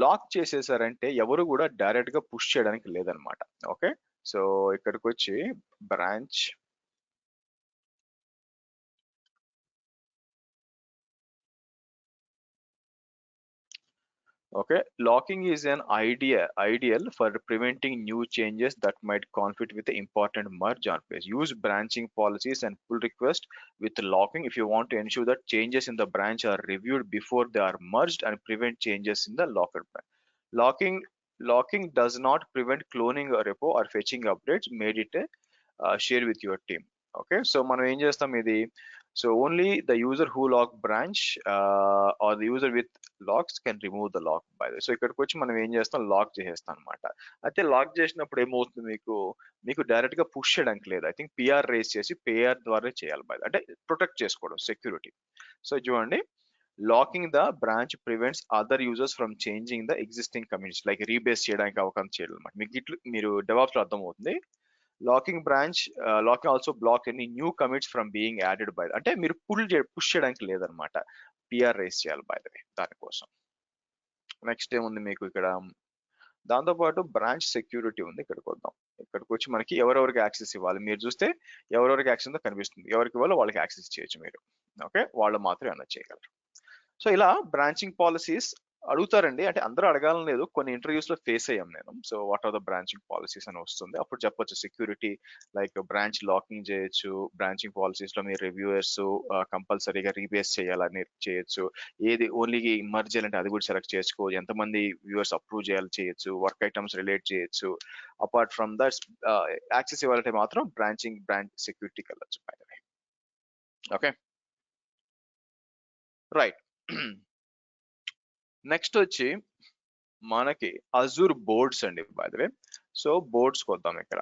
lock చేసేసారంటే ఎవరు కూడా డైరెక్ట్ గా పుష్ చేయడానికి లేదనమాట. ఓకే, సో ఇక్కడికి వచ్చి branch okay, locking is an ideal for preventing new changes that might conflict with the important merge on page. Use branching policies and pull request with locking if you want to ensure that changes in the branch are reviewed before they are merged and prevent changes in the locked branch. Locking does not prevent cloning a repo or fetching updates, made it a share with your team. Okay, so మనం ఏం చేస్తాం ఇది, so only the user who lock branch or the user with locks can remove the lock by the. So ఇక్కడికి వచ్చి మనం ఏం చేస్తాం, lock చేసేస్తాం అనమాట. అయితే లాక్ చేసినప్పుడు ఏమవుతుంది, మీకు డైరెక్ట్ గా పుష్ చేయడానికి లేదు, ఐ థింక్ పిఆర్ రేస్ చేసి పిఆర్ ద్వారా చేయాలి బై, అంటే ప్రొటెక్ట్ చేసుకోవడం, సెక్యూరిటీ. సో చూడండి, locking the branch prevents other users from changing the existing community, like rebase చేయడానికి అవకాశం చేయడం అనమాట. మీకు ఇట్లు మీరు డెవాప్స్ లో అర్థమవుతుంది. Locking branch locking also block any new commits from being added by, అంటే మీరు పుష్ చేయడానికి లేదనమాట, పిఆర్ రేస్ చేయాలి బై ద వే దానికోసం. నెక్స్ట్ ఏముంది మీకు ఇక్కడ, దాంతోపాటు బ్రాంచ్ సెక్యూరిటీ ఉంది. ఇక్కడికి వద్దాం. ఇక్కడికి వచ్చి మనకి ఎవరెవరికి యాక్సెస్ ఇవ్వాలి, మీరు చూస్తే ఎవరెవరికి యాక్సెస్ కనిపిస్తుంది, ఎవరికి ఇవ్వాలో వాళ్ళకి యాక్సెస్ చేయొచ్చు మీరు. ఓకే, వాళ్ళు మాత్రమే అలా చేయగలరు. సో ఇలా బ్రాంచింగ్ పాలసీస్ అడుగుతారండి, అంటే అందరూ అడగాలని లేదు, కొన్ని ఇంటర్వ్యూస్ లో ఫేస్ అయ్యాం నేను. So what are the branching policies అని వస్తుంది, అప్పుడు చెప్పొచ్చు సెక్యూరిటీ, లైక్ బ్రాంచ్ లాకింగ్ చేయొచ్చు, బ్రాంచింగ్ పాలసీస్ లో మీరు రివ్యూయర్స్ కంపల్సరీగా రీబేస్ చేయాలని చేయొచ్చు, ఏది ఓన్లీ మర్జ్ చేయాలంటే అది కూడా సెలెక్ట్ చేసుకోవచ్చు, ఎంతమంది వ్యూవర్స్ అప్రూవ్ చేయాలి చేయొచ్చు, వర్క్ ఐటమ్స్ రిలేట్ చేయొచ్చు. అపార్ట్ ఫ్రమ్ దట్ యాక్సెస్ ఇవ్వాలంటే మాత్రం బ్రాంచ్ సెక్యూరిటీకి వెళ్ళొచ్చు. Okay, right. నెక్స్ట్ వచ్చి మనకి అజూర్ బోర్డ్స్ అండి by the way. So boards వద్దాం ఇక్కడ.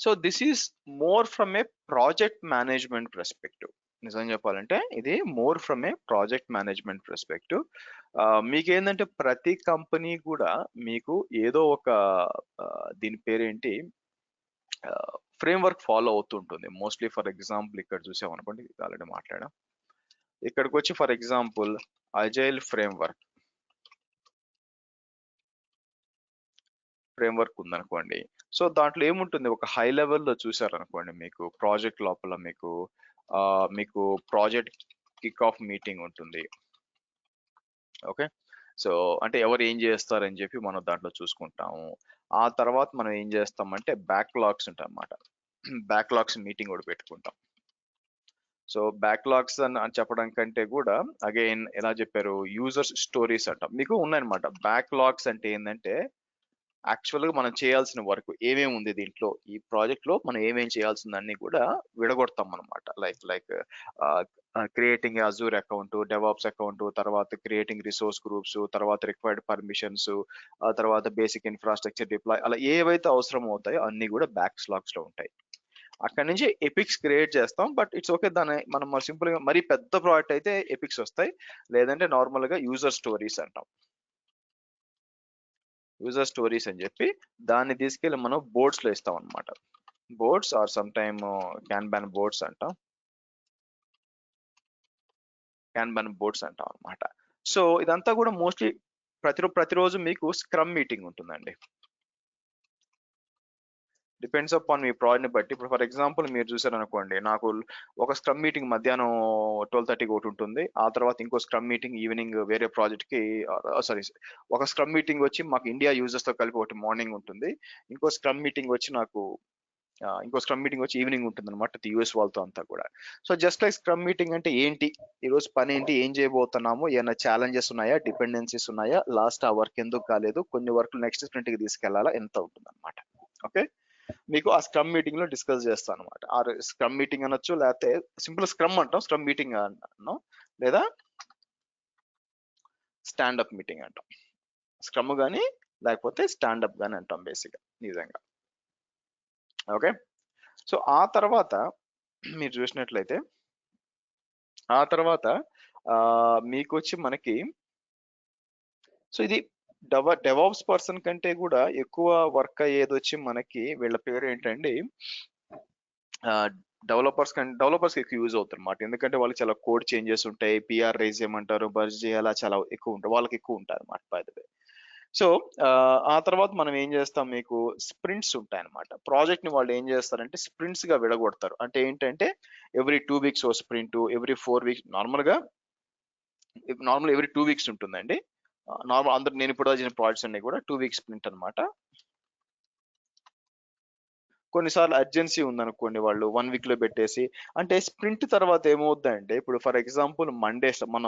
So this is more from A project management perspective. నిజం చెప్పాలంటే ఇది more from A project management perspective. మీకు ఏంటంటే ప్రతి కంపెనీ కూడా మీకు ఏదో ఒక దీని పేరేంటి ఫ్రేమ్వర్క్ ఫాలో అవుతుంటుంది మోస్ట్లీ. ఫర్ ఎగ్జాంపుల్ ఇక్కడ చూసామనుకోండి, ఆల్రెడీ మాట్లాడాం. ఇక్కడికి వచ్చి ఫర్ ఎగ్జాంపుల్ అజైల్ ఫ్రేమ్వర్క్ ఉందనుకోండి. సో దాంట్లో ఏముంటుంది, ఒక హై లెవెల్లో చూసారనుకోండి, మీకు ప్రాజెక్ట్ లోపల మీకు ప్రాజెక్ట్ కిక్ ఆఫ్ మీటింగ్ ఉంటుంది. ఓకే, సో అంటే ఎవరు ఏం చేస్తారని చెప్పి మనం దాంట్లో చూసుకుంటాము. ఆ తర్వాత మనం ఏం చేస్తామంటే బ్యాక్లాగ్స్ ఉంటాయి అన్నమాట. బ్యాక్లాగ్స్ మీటింగ్ కూడా పెట్టుకుంటాం. సో బ్యాక్లాగ్స్ అని చెప్పడం కంటే కూడా అగైన్ ఎలా చెప్పారు, యూజర్స్ స్టోరీస్ అంటాం, మీకు ఉన్నాయన్నమాట. బ్యాక్లాగ్స్ అంటే ఏంటంటే యాక్చువల్గా మనం చేయాల్సిన వర్క్ ఏమేమి ఉంది దీంట్లో, ఈ ప్రాజెక్ట్ లో మనం ఏమేం చేయాల్సిందన్నీ కూడా విడగొడతాం అనమాట. Like creating Azure account, DevOps account, తర్వాత క్రియేటింగ్ రిసోర్స్ గ్రూప్స్, తర్వాత రిక్వైర్డ్ పర్మిషన్స్, ఆ తర్వాత బేసిక్ ఇన్ఫ్రాస్ట్రక్చర్ డిప్లాయ్, అలా ఏవైతే అవసరం అవుతాయో అన్ని కూడా బ్యాక్లాగ్స్ లో ఉంటాయి. అక్కడ నుంచి ఎపిక్స్ క్రియేట్ చేస్తాం. బట్ ఇట్స్ ఓకే, దాన్ని మనం సింపుల్ గా మరీ పెద్ద ప్రాజెక్ట్ అయితే ఎపిక్స్ వస్తాయి, లేదంటే నార్మల్ గా యూజర్ స్టోరీస్ అంటాం. యూజర్ స్టోరీస్ అని చెప్పి దాన్ని తీసుకెళ్ళి మనం బోర్డ్స్ లో ఇస్తాం అనమాట. Boards are some time Kanban boards అంటాం, క్యాన్బాన్ బోర్డ్స్ అంటాం అనమాట. సో ఇదంతా కూడా మోస్ట్లీ ప్రతిరోజు మీకు స్క్రమ్ మీటింగ్ ఉంటుందండి. డిపెండ్స్ అపాన్ మీ ప్రాజెక్ట్ ని బట్టి. ఇప్పుడు ఫర్ ఎగ్జాంపుల్ మీరు చూసారనుకోండి, నాకు ఒక స్క్రమ్ మీటింగ్ మధ్యాహ్నం 12:30కి ఒకటి ఉంటుంది, ఆ తర్వాత ఇంకో స్క్రమ్ మీటింగ్ ఈవినింగ్ వేరే ప్రాజెక్ట్ కి, సారీ, ఒక స్క్రమ్ మీటింగ్ వచ్చి మాకు ఇండియా యూజర్స్ తో కలిపి ఒకటి మార్నింగ్ ఉంటుంది, ఇంకో స్క్రమ్ మీటింగ్ వచ్చి నాకు ఈవినింగ్ ఉంటుంది అనమాట, యూఎస్ వాళ్ళతో అంతా కూడా. So just like scrum meeting అంటే ఏంటి, ఈ రోజు పని ఏంటి, ఏం చేయబోతున్నాము, ఏమైనా ఛాలెంజెస్ ఉన్నాయా, డిపెండెన్సీస్ ఉన్నాయా, లాస్ట్ ఆ వర్క్ ఎందుకు కాలేదు, కొన్ని వర్క్ నెక్స్ట్ స్ప్రింట్ కి తీసుకెళ్లాలా, ఎంత ఉంటుంది అనమాట. ఓకే, మీకు ఆ స్క్రమ్ మీటింగ్ లో డిస్కస్ చేస్తాను అనమాట. ఆ స్క్రమ్ మీటింగ్ అనొచ్చు, లేకపోతే సింపుల్ స్క్రమ్ అంటాం, స్క్రమ్ మీటింగ్ అంటాం, లేదా స్టాండప్ మీటింగ్ అంటాం. స్క్రమ్ కానీ లేకపోతే స్టాండప్ కానీ అంటాం బేసిక్గా నిజంగా. ఓకే, సో ఆ తర్వాత మీరు చూసినట్లయితే, ఆ తర్వాత మీకు వచ్చి మనకి, సో ఇది డెవాప్స్ పర్సన్ కంటే కూడా ఎక్కువ వర్క్ అయ్యేది వచ్చి మనకి, వీళ్ళ పేరు ఏంటండి, డెవలపర్స్ ఎక్కువ యూజ్ అవుతారు అన్నమాట. ఎందుకంటే వాళ్ళకి చాలా కోడ్ చేంజెస్ ఉంటాయి, పిఆర్ రైజ్ చేయమంటారు, బర్జ్ చేయాలా, చాలా ఎక్కువ ఉంటాయి, వాళ్ళకి ఎక్కువ ఉంటాయి అన్నమాట బై ద వే. సో ఆ తర్వాత మనం ఏం చేస్తాం, మీకు స్ప్రింట్స్ ఉంటాయి అనమాట. ప్రాజెక్ట్ ని వాళ్ళు ఏం చేస్తారంటే స్ప్రింట్స్ గా విడగొడతారు. అంటే ఏంటంటే ఎవ్రీ 2 వీక్స్ ఓ sprint, every 4 weeks, normal every 2 weeks ఉంటుందండి. నార్మల్ అందరు నేను ఇప్పుడు వచ్చిన ప్రాజెక్ట్స్ అన్ని కూడా 2 వీక్స్ స్ప్రింట్ అనమాట. కొన్నిసార్లు అర్జెన్సీ ఉందనుకోండి, వాళ్ళు 1 వీక్ లో పెట్టేసి, అంటే స్ప్రింట్ తర్వాత ఏమవుద్దంటే, ఇప్పుడు ఫర్ ఎగ్జాంపుల్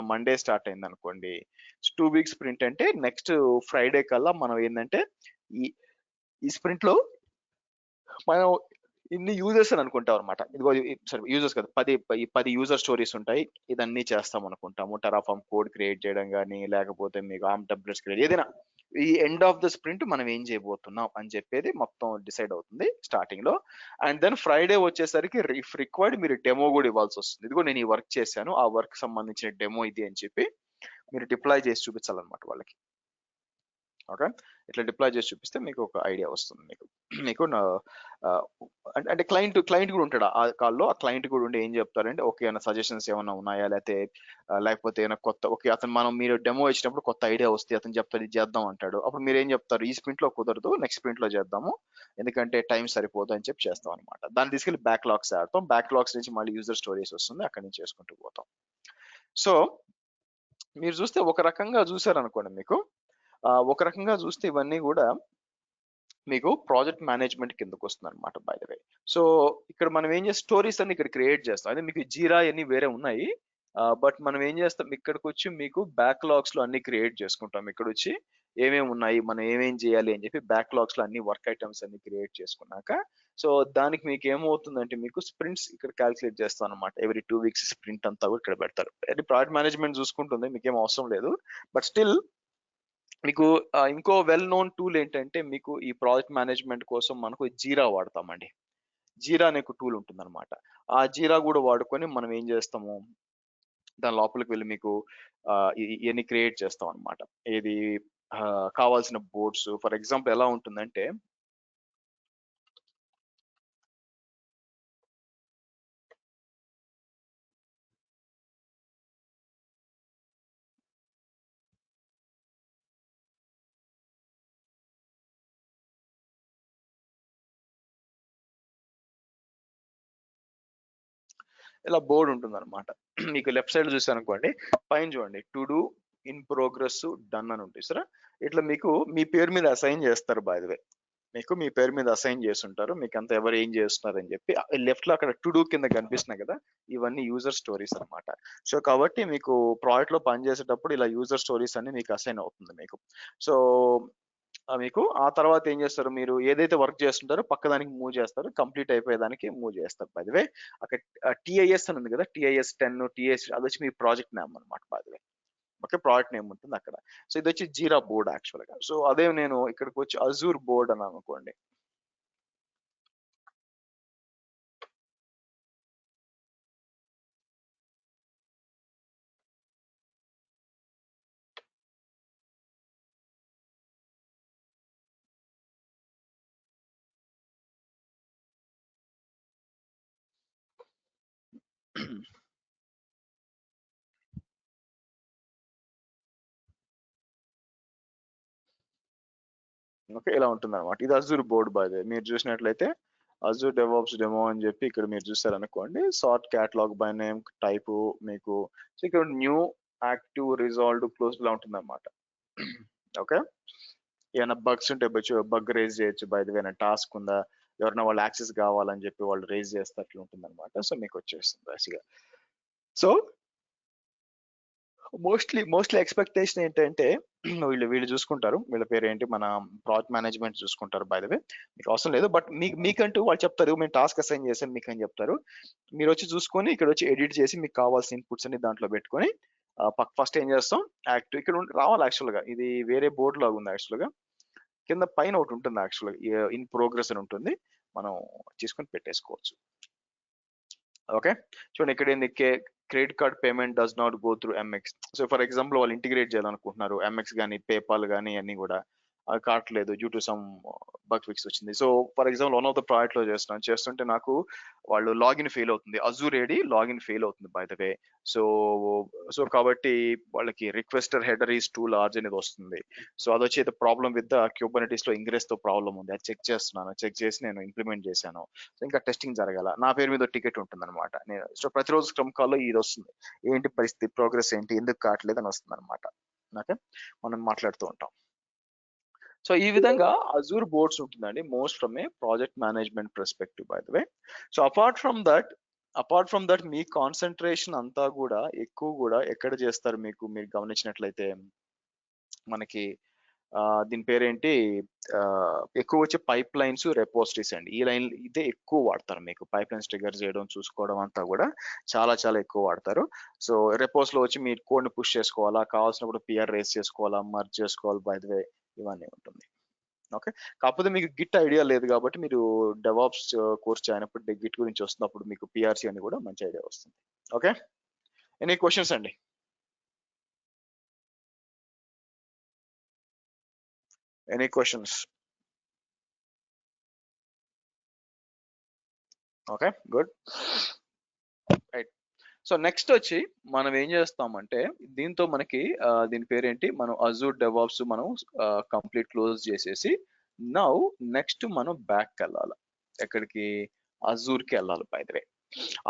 మండే స్టార్ట్ అయింది అనుకోండి, 2 వీక్స్ స్ప్రింట్ అంటే నెక్స్ట్ ఫ్రైడే కల్లా మనం ఏంటంటే ఈ ఈ స్ప్రింట్ లో మనం ఇన్ని యూజర్స్ అని అనుకుంటాం అనమాట. ఇదిగో సరే, యూజర్స్ కదా, 10 యూజర్ స్టోరీస్ ఉంటాయి, ఇదన్నీ చేస్తాం అనుకుంటాము. టెరాఫామ్ కోడ్ క్రియేట్ చేయడం కానీ, లేకపోతే మీకు ఆర్మ్ టెంప్లెట్స్ క్రియేట్, ఏదైనా ఈ ఎండ్ ఆఫ్ ద స్ప్రింట్ మనం ఏం చేయబోతున్నాం అని చెప్పేది మొత్తం డిసైడ్ అవుతుంది స్టార్టింగ్ లో. అండ్ దెన్ ఫ్రైడే వచ్చేసరికి ఇఫ్ రిక్వైర్డ్ మీరు డెమో కూడా ఇవ్వాల్సి వస్తుంది. ఇదిగో నేను ఈ వర్క్ చేశాను, ఆ వర్క్ సంబంధించిన డెమో ఇది అని చెప్పి మీరు డిప్లాయ్ చేసి చూపించాలన్నమాట వాళ్ళకి. ఓకే, ఇట్లా డిప్లాయ్ చేసి చూపిస్తే మీకు ఒక ఐడియా వస్తుంది. మీకు అంటే క్లయింట్ కూడా ఉంటాడు ఆ కాల్లో. ఆ క్లయింట్ కూడా ఉండి ఏం చెప్తారంటే, ఓకే ఏమైనా సజెషన్స్ ఏమైనా ఉన్నాయా, లేకపోతే ఏమైనా కొత్త, ఓకే మీరు డెమో ఇచ్చినప్పుడు కొత్త ఐడియా వస్తే అతను చెప్తాడు ఇది చేద్దాం అంటాడు, అప్పుడు మీరు ఏం చెప్తారు, ఈ స్ప్రింట్ లో కుదరదు, నెక్స్ట్ స్ప్రింట్ లో చేద్దాము, ఎందుకంటే టైం సరిపోదు అని చెప్పి చేస్తాం అనమాట. దాన్ని తీసుకెళ్లి బ్యాక్లాగ్స్ ఆడతాం, బ్యాక్లాగ్స్ నుంచి మళ్ళీ యూజర్ స్టోరీస్ వస్తుంది, అక్కడి నుంచి చేసుకుంటూ పోతాం. సో మీరు చూస్తే ఒక రకంగా చూసారనుకోండి, మీకు ఒక రకంగా చూస్తే ఇవన్నీ కూడా మీకు ప్రాజెక్ట్ మేనేజ్మెంట్ కిందకు వస్తుంది అనమాట బై ద వే. సో ఇక్కడ మనం ఏం చేస్తాం, స్టోరీస్ అన్ని ఇక్కడ క్రియేట్ చేస్తాం. అదే మీకు జీరా అన్ని వేరే ఉన్నాయి, బట్ మనం ఏం చేస్తాం, ఇక్కడికి వచ్చి మీకు బ్యాక్లాగ్స్ లో అన్ని క్రియేట్ చేసుకుంటాం. ఇక్కడ వచ్చి ఏమేమి ఉన్నాయి, మనం ఏమేం చేయాలి అని చెప్పి బ్యాక్లాగ్స్ లో అన్ని వర్క్ ఐటమ్స్ అన్ని క్రియేట్ చేసుకున్నాక, సో దానికి మీకు ఏమవుతుందంటే, మీకు స్ప్రింట్స్ ఇక్కడ క్యాల్కులేట్ చేస్తాం అనమాట. ఎవ్రీ 2 వీక్స్ స్ప్రింట్ అంతా కూడా ఇక్కడ పెడతారు. అది ప్రాజెక్ట్ మేనేజ్మెంట్ చూసుకుంటుంది, మీకు ఏం అవసరం లేదు. బట్ స్టిల్ మీకు ఇంకో వెల్ నోన్ టూల్ ఏంటంటే, మీకు ఈ ప్రాజెక్ట్ మేనేజ్మెంట్ కోసం మనకు జీరా వాడతామండి. జీరా అనే ఒక టూల్ ఉంటుంది అనమాట. ఆ జీరా కూడా వాడుకొని మనం ఏం చేస్తాము, దాని లోపలికి వెళ్ళి మీకు ఇవన్నీ క్రియేట్ చేస్తాం అనమాట. ఏది కావాల్సిన బోర్డ్స్, ఫర్ ఎగ్జాంపుల్ ఎలా ఉంటుందంటే, ఇలా బోర్డు ఉంటుంది అనమాట. మీకు లెఫ్ట్ సైడ్ చూసారనుకోండి, పైన చూడండి, to do, in progress, done అని ఉంటుంది సరే. ఇట్లా మీకు మీ పేరు మీద అసైన్ చేస్తారు బై ద వే. మీకు మీ పేరు మీద అసైన్ చేసి ఉంటారు, మీకు అంతా ఎవరు ఏం చేస్తున్నారు అని చెప్పి. లెఫ్ట్ లో అక్కడ టు డూ కింద కనిపిస్తున్నాయి కదా, ఇవన్నీ యూజర్ స్టోరీస్ అన్నమాట. సో కాబట్టి మీకు ప్రాజెక్ట్ లో పనిచేసేటప్పుడు ఇలా యూజర్ స్టోరీస్ అన్ని మీకు అసైన్ అవుతుంది మీకు. సో మీకు ఆ తర్వాత ఏం చేస్తారు, మీరు ఏదైతే వర్క్ చేస్తుంటారో పక్కదానికి మూవ్ చేస్తారు, కంప్లీట్ అయిపోయేదానికి మూవ్ చేస్తారు. బై ద వే అక్కడ టిఐఎస్ అని ఉంది కదా, టిఐఎస్ 10 టిఐఎస్ అది వచ్చి మీ ప్రాజెక్ట్ నేమ్ అనమాట. By the way okay, project name ఉంటుంది అక్కడ. సో ఇది వచ్చి జీరా బోర్డ్ యాక్చువల్ గా. సో అదే నేను ఇక్కడికి వచ్చి అజూర్ బోర్డ్ అని అనుకోండి. ఓకే, ఇలా ఉంటుంది అనమాట. ఇది Azure board. By the way మీరు చూసినట్లయితే అజూర్ డెవాప్స్ డెమో అని చెప్పి ఇక్కడ మీరు చూసారనుకోండి, sort catalogue by name type మీకు. సో ఇక్కడ న్యూ యాక్టివ్ రిజాల్వ్డ్ క్లోజ్ ఇలా ఉంటుంది అనమాట. ఓకే, ఏమైనా బగ్స్ ఉంటే బగ్ రేజ్ చేయొచ్చు. బై ద వే టాస్క్ ఉందా, ఎవరైనా వాళ్ళు యాక్సెస్ కావాలని చెప్పి వాళ్ళు రేజ్ చేస్తే అట్లా ఉంటుంది అనమాట. సో మీకు వచ్చేస్తుంది బేసిక్గా. సో మోస్ట్లీ ఎక్స్పెక్టేషన్ ఏంటంటే వీళ్ళు వీళ్ళు చూసుకుంటారు, వీళ్ళ పేరు ఏంటి, మన ప్రాజెక్ట్ మేనేజ్మెంట్ చూసుకుంటారు. బై ద వే మీకు అవసరం లేదు, బట్ మీకంటూ వాళ్ళు చెప్తారు, మేము టాస్క్ అసైన్ చేసాం మీకు అని చెప్తారు. మీరు వచ్చి చూసుకొని ఇక్కడ వచ్చి ఎడిట్ చేసి మీకు కావాల్సిన ఇన్పుట్స్ అన్ని దాంట్లో పెట్టుకొని ఫస్ట్ ఏం చేస్తాం, యాక్టివ్ ఇక్కడ రావాలి యాక్చువల్ గా. ఇది వేరే బోర్డు లాగా ఉంది యాక్చువల్ గా. కింద పైన ఒకటి ఉంటుంది యాక్చువల్ గా, ఇన్ ప్రోగ్రెస్ అని ఉంటుంది, మనం తీసుకొని పెట్టేసుకోవచ్చు. ఓకే, చూడండి ఇక్కడ ఏంది, credit card payment does not go through MX. So for example వాళ్ళు ఇంటిగ్రేట్ చేయాలనుకుంటున్నారు ఎంఎక్స్ కానీ పేపాల్ కానీ అన్ని కూడా, అది కావట్లేదు due to some bug fix వచ్చింది. So for example one of the project లో చేస్తుంటే నాకు వాళ్ళు లాగిన్ ఫెయిల్ అవుతుంది, అజూర్ ఏడి లాగిన్ ఫెయిల్ అవుతుంది by the way. So so కాబట్టి వాళ్ళకి requester header is too large అనేది వస్తుంది. సో అది వచ్చి ప్రాబ్లం విత్ ద క్యూబర్నెటీస్ లో ఇంగ్రెస్ తో ప్రాబ్లం ఉంది, అది చెక్ చేస్తున్నాను, చెక్ చేసి నేను ఇంప్లిమెంట్ చేశాను. సో ఇంకా టెస్టింగ్ జరగాల, నా పేరు మీద టికెట్ ఉంటుంది అనమాట. నేను సో ప్రతిరోజు స్క్రమ్ కాల్లో ఇది వస్తుంది, ఏంటి పరిస్థితి, ప్రోగ్రెస్ ఏంటి, ఎందుకు కావట్లేదు అని వస్తుంది అనమాట. ఓకే, మనం మాట్లాడుతూ ఉంటాం. సో ఈ విధంగా అజూర్ బోర్డ్స్ ఉంటుందండి, most from A project management perspective by the way. So apart from that me concentration అంతా కూడా ఎక్కువ కూడా ఎక్కడ చేస్తారు, మీరు గమనించినట్లయితే మనకి దీని పేరేంటి, ఎక్కువ వచ్చే పైప్ లైన్స్ రెపోజిటరీస్ అండి. ఈ లైన్ ఇదే ఎక్కువ వాడతారు, మీకు పైప్ లైన్స్ ట్రిగర్ చేయడం చూసుకోవడం అంతా కూడా చాలా చాలా ఎక్కువ వాడతారు. సో రెపోస్ లో వచ్చి మీరు కోడ్ ని పుష్ చేసుకోవాలా, కావాల్సినప్పుడు పిఆర్ రేస్ చేసుకోవాలా, మర్జ్ చేసుకోవాలి, బై ద వే ఇవన్నీ ఉంటుంది. ఓకే, కాకపోతే మీకు గిట్ ఐడియా లేదు కాబట్టి మీరు డెవాప్స్ కోర్స్ చేయనప్పుడు గిట్ గురించి వస్తున్నప్పుడు మీకు పిఆర్సి అని కూడా మంచి ఐడియా వస్తుంది. ఓకే, ఎనీ క్వశ్చన్స్ అండి? Any questions? Okay, good. Right. So next వచ్చి మనం ఏం చేస్తామంటే, దీంతో మనకి దీని పేరేంటి, మనం అజూర్ డెవాప్స్ మనం కంప్లీట్ క్లోజ్ చేసేసి నౌ నెక్స్ట్ మనం బ్యాక్ వెళ్ళాలి. ఎక్కడికి, అజూర్కి వెళ్ళాలి. బై ద వే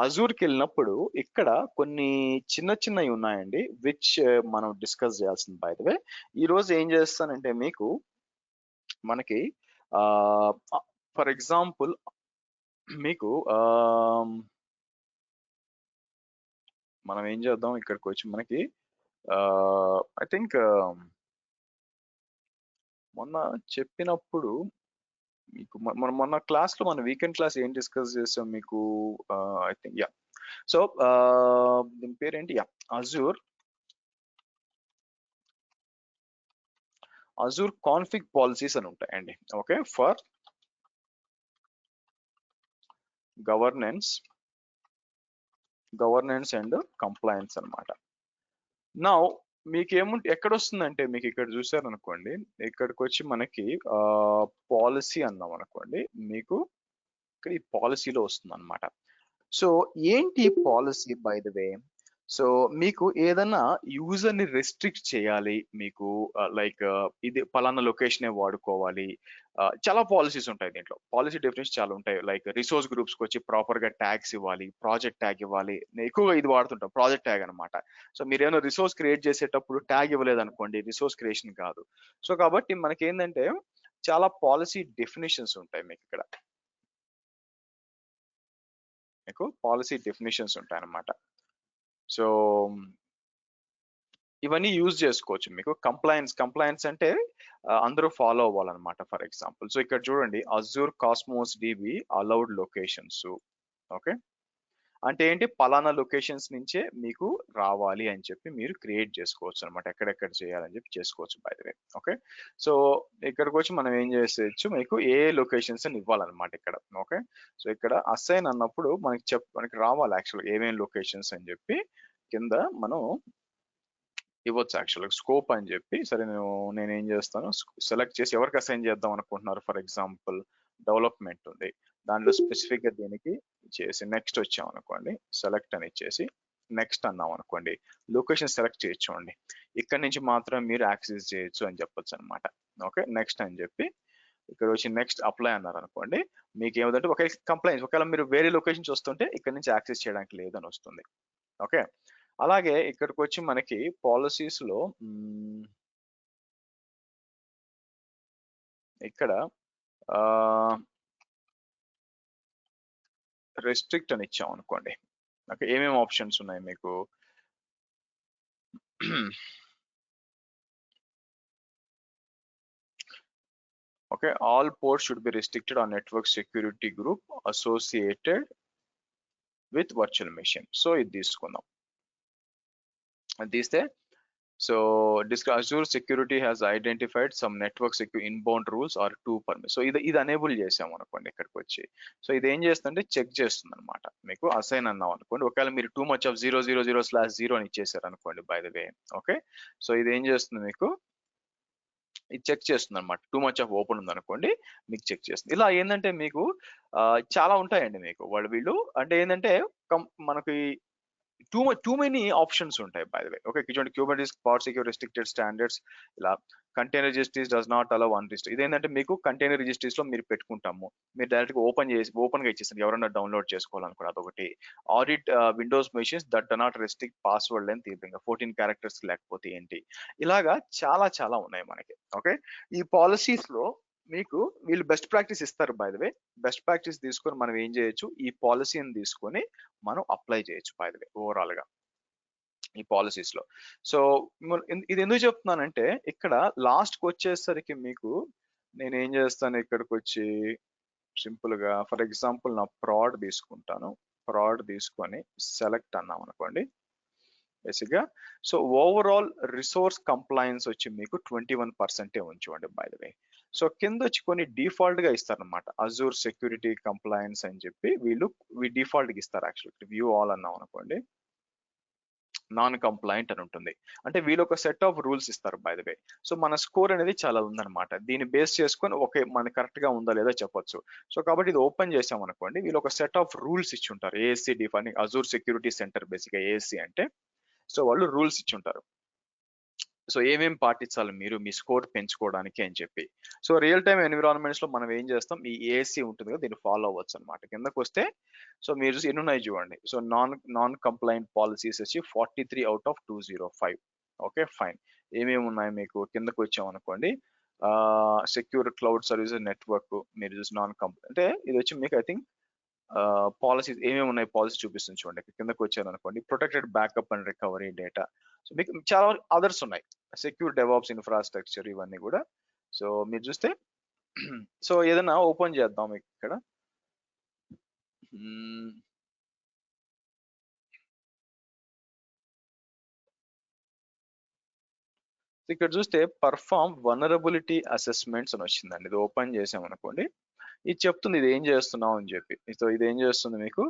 అజూర్కి వెళ్ళినప్పుడు ఇక్కడ కొన్ని చిన్న చిన్నవి ఉన్నాయండి విచ్ మనం డిస్కస్ చేయాల్సింది. బై ద వే ఈ రోజు ఏం చేస్తానంటే మీకు మనకి ఫర్ ఎగ్జాంపుల్ మీకు మనం ఏం చేద్దాం, ఇక్కడికి వచ్చి మనకి ఐ థింక్ మొన్న చెప్పినప్పుడు మీకు మొన్న క్లాస్ లో మన వీకెండ్ క్లాస్ ఏం డిస్కస్ చేసాం మీకు, ఐ థింక్ యా. సో దీని పేరేంటి, యా, అజూర్ కాన్ఫిగ్ పాలసీస్ అని ఉంటాయండి. Okay, for governance and complains అన్నమాట. నా ఎక్కడ వస్తుందంటే, మీకు ఇక్కడ చూసారనుకోండి, ఇక్కడికి వచ్చి మనకి పాలసీ అన్నాం అనుకోండి, మీకు ఇక్కడ ఈ పాలసీలో వస్తుంది అనమాట. సో ఏంటి policy by the way, so మీకు ఏదన్నా యూజర్ ని రెస్ట్రిక్ట్ చేయాలి, మీకు లైక్ ఇది పలానా లొకేషనే వాడుకోవాలి, చాలా పాలసీస్ ఉంటాయి దీంట్లో. పాలసీ డెఫినేషన్ చాలా ఉంటాయి, లైక్ రిసోర్స్ గ్రూప్స్ కి వచ్చి ప్రాపర్ గా ట్యాగ్స్ ఇవ్వాలి, ప్రాజెక్ట్ ట్యాగ్ ఇవ్వాలి. నేను ఎక్కువగా ఇది వాడుతుంటాం, ప్రాజెక్ట్ ట్యాగ్ అనమాట. సో మీరు ఏమైనా రిసోర్స్ క్రియేట్ చేసేటప్పుడు ట్యాగ్ ఇవ్వలేదు అనుకోండి, రిసోర్స్ క్రియేషన్ కాదు. సో కాబట్టి మనకి ఏంటంటే చాలా పాలసీ డెఫినేషన్స్ ఉంటాయి మీకు ఇక్కడ, మీకు పాలసీ డెఫినేషన్స్ ఉంటాయి అన్నమాట. సో ఇవన్నీ యూజ్ చేసుకోవచ్చు. మీకు కంప్లయన్స్ అంటే అందరూ ఫాలో అవ్వాలన్నమాట. ఫర్ ఎగ్జాంపుల్ సో ఇక్కడ చూడండి Azure cosmos dB allowed locations. Okay, అంటే ఏంటి, పలానా లొకేషన్స్ నుంచే మీకు రావాలి అని చెప్పి మీరు క్రియేట్ చేసుకోవచ్చు అనమాట. ఎక్కడెక్కడ చేయాలని చెప్పి చేసుకోవచ్చు by the way. Okay, so ఇక్కడికి వచ్చి మనం ఏం చేసేయచ్చు, మీకు ఏ లొకేషన్స్ అని ఇవ్వాలన్నమాట ఇక్కడ. ఓకే, సో ఇక్కడ అసైన్ అన్నప్పుడు మనకి రావాలి యాక్చువల్గా ఏమేమి లొకేషన్స్ అని చెప్పి కింద మనం ఇవ్వచ్చు యాక్చువల్గా స్కోప్ అని చెప్పి. సరే నేను ఏం చేస్తాను, సెలెక్ట్ చేసి ఎవరికి అసైన్ చేద్దాం అనుకుంటున్నారు. ఫర్ ఎగ్జాంపుల్ డెవలప్మెంట్ ఉంది, దాంట్లో స్పెసిఫిక్ గా దీనికి చేసి నెక్స్ట్ వచ్చాం అనుకోండి, సెలెక్ట్ అని ఇచ్చేసి నెక్స్ట్ అన్నాం అనుకోండి, లొకేషన్ సెలెక్ట్ చేయొచ్చు. ఇక్కడ నుంచి మాత్రం మీరు యాక్సెస్ చేయొచ్చు అని చెప్పొచ్చు అనమాట. ఓకే, నెక్స్ట్ అని చెప్పి ఇక్కడ వచ్చి నెక్స్ట్ అప్లై అన్నారు అనుకోండి, మీకు ఏమిటంటే ఒక కంప్లైంట్స్ ఒకవేళ మీరు వేరే లొకేషన్ చూస్తుంటే ఇక్కడ నుంచి యాక్సెస్ చేయడానికి లేదని వస్తుంది. ఓకే, అలాగే ఇక్కడికి వచ్చి మనకి పాలసీస్ లో ఇక్కడ రెస్ట్రిక్ట్ అని ఇచ్చాం అనుకోండి. ఓకే, ఏమేమి ఆప్షన్స్ ఉన్నాయి మీకు, okay, all ports should be restricted on network security group associated with virtual machine. So ఇది తీసుకుందాం, అది తీస్తే so Azure security has identified some network security inbound rules or two permissions. So ఇది unable చేసాం అనుకోండి ఇక్కడికి వచ్చి. సో ఇది ఏం చేస్తుందంటే చెక్ చేస్తుంది అనమాట. మీకు అసైన్ అన్నాం అనుకోండి, ఒకవేళ మీరు టూ మచ్ ఆఫ్ 000/0 అని ఇచ్చేసారు అనుకోండి by the way. Okay, so ఇది ఏం చేస్తుంది, మీకు ఇది చెక్ చేస్తుంది అనమాట. టూ మచ్ ఆఫ్ ఓపెన్ ఉంది అనుకోండి, మీకు చెక్ చేస్తుంది. ఇలా ఏంటంటే మీకు చాలా ఉంటాయండి మీకు వీళ్ళు అంటే ఏంటంటే మనకి టూ మెనీ ఆప్షన్స్ ఉంటాయి బై ద వే. ఓకే, చూడండి Kubernetes pod secure restricted standards, ఇలా container registries does not allow unrestrict. ఇదేంటంటే మీకు కంటైనర్ రిజిస్ట్రీస్ లో మీరు పెట్టుకుంటాము, మీరు డైరెక్ట్ గా ఓపెన్ గా ఇచ్చేస్తారు ఎవరైనా డౌన్లోడ్ చేసుకోవాలనుకోండి, అదొకటి. Audit Windows machines that do not restrict password length, ఈ విధంగా 14 క్యారెక్టర్స్ లేకపోతే ఏంటి, ఇలాగా చాలా ఉన్నాయి మనకి. ఓకే, ఈ పాలసీస్ లో మీకు వీళ్ళు బెస్ట్ ప్రాక్టీస్ ఇస్తారు by the way. Best practice తీసుకొని మనం ఏం చేయొచ్చు, ఈ పాలసీని తీసుకొని మనం అప్లై చేయొచ్చు బై ద వే ఓవరాల్ గా ఈ పాలసీస్ లో. సో ఇది ఎందుకు చెప్తున్నానంటే ఇక్కడ లాస్ట్ కి వచ్చేసరికి మీకు నేను ఏం చేస్తాను, ఇక్కడికి వచ్చి సింపుల్ గా ఫర్ ఎగ్జాంపుల్ నా ప్రాడ్ తీసుకుంటాను, ప్రాడ్ తీసుకొని సెలెక్ట్ అన్నాం అనుకోండి బేసిక్ గా. సో ఓవరాల్ రిసోర్స్ కంప్లయన్స్ వచ్చి మీకు 21% ఉంచుకోండి బై ద వే. సో కింద వచ్చి కొన్ని డిఫాల్ట్ గా ఇస్తారనమాట, అజూర్ సెక్యూరిటీ కంప్లయన్స్ అని చెప్పి వీళ్ళు డిఫాల్ట్ గా ఇస్తారు. యాక్చువల్లీ వ్యూ ఆల్ అన్నాం అనుకోండి, నాన్ కంప్లైంట్ అని ఉంటుంది. అంటే వీళ్ళు ఒక సెట్ ఆఫ్ రూల్స్ ఇస్తారు బై ద వే. సో మన స్కోర్ అనేది చాలా ఉందన్నమాట, దీన్ని బేస్ చేసుకొని ఓకే మనకి కరెక్ట్ గా ఉందా లేదా చెప్పొచ్చు. సో కాబట్టి ఇది ఓపెన్ చేసాం అనుకోండి, వీళ్ళు ఒక సెట్ ఆఫ్ రూల్స్ ఇచ్చి ఉంటారు. ASC defining Azure security centre, basic గా ఏఎస్సి అంటే సో వాళ్ళు రూల్స్ ఇచ్చి ఉంటారు. సో ఏమేమి పాటించాలి మీరు మీ స్కోర్ పెంచుకోవడానికి అని చెప్పి. సో రియల్ టైమ్ ఎన్విరాన్మెంట్స్ లో మనం ఏం చేస్తాం, ఈ ఏఎస్సి ఉంటుంది కదా, దీన్ని ఫాలో అవ్వచ్చు అనమాట. కిందకు వస్తే సో మీరు ఎన్ని ఉన్నాయి చూడండి. సో నాన్ కంప్లైంట్ పాలసీస్ వచ్చి 43 అవుట్ ఆఫ్ 205. ఓకే ఫైన్, ఏమేమి ఉన్నాయి మీకు కిందకు వచ్చాం అనుకోండి, సెక్యూర్ క్లౌడ్ సర్వీసెస్ నెట్వర్క్ మీరు చూసి నాన్ కంప్లైంట్ అంటే ఇది వచ్చి మీకు ఐ థింక్ పాలసీస్ ఏమేమి ఉన్నాయి పాలసీ చూపిస్తుంది చూడండి. కిందకు వచ్చారు అనుకోండి, protected backup and recovery data. So మీకు చాలా అదర్స్ ఉన్నాయి, సెక్యూర్ డెవాప్స్ ఇన్ఫ్రాస్ట్రక్చర్ ఇవన్నీ కూడా. సో మీరు చూస్తే సో ఏదైనా ఓపెన్ చేద్దాం ఇక్కడ. ఇక్కడ చూస్తే పర్ఫార్మ్ వనరబిలిటీ అసెస్మెంట్స్ అని వచ్చిందండి. ఇది ఓపెన్ చేసాం అనుకోండి, ఇది చెప్తుంది ఇది ఏం చేస్తున్నాం అని చెప్పి. సో ఇది ఏం చేస్తుంది మీకు,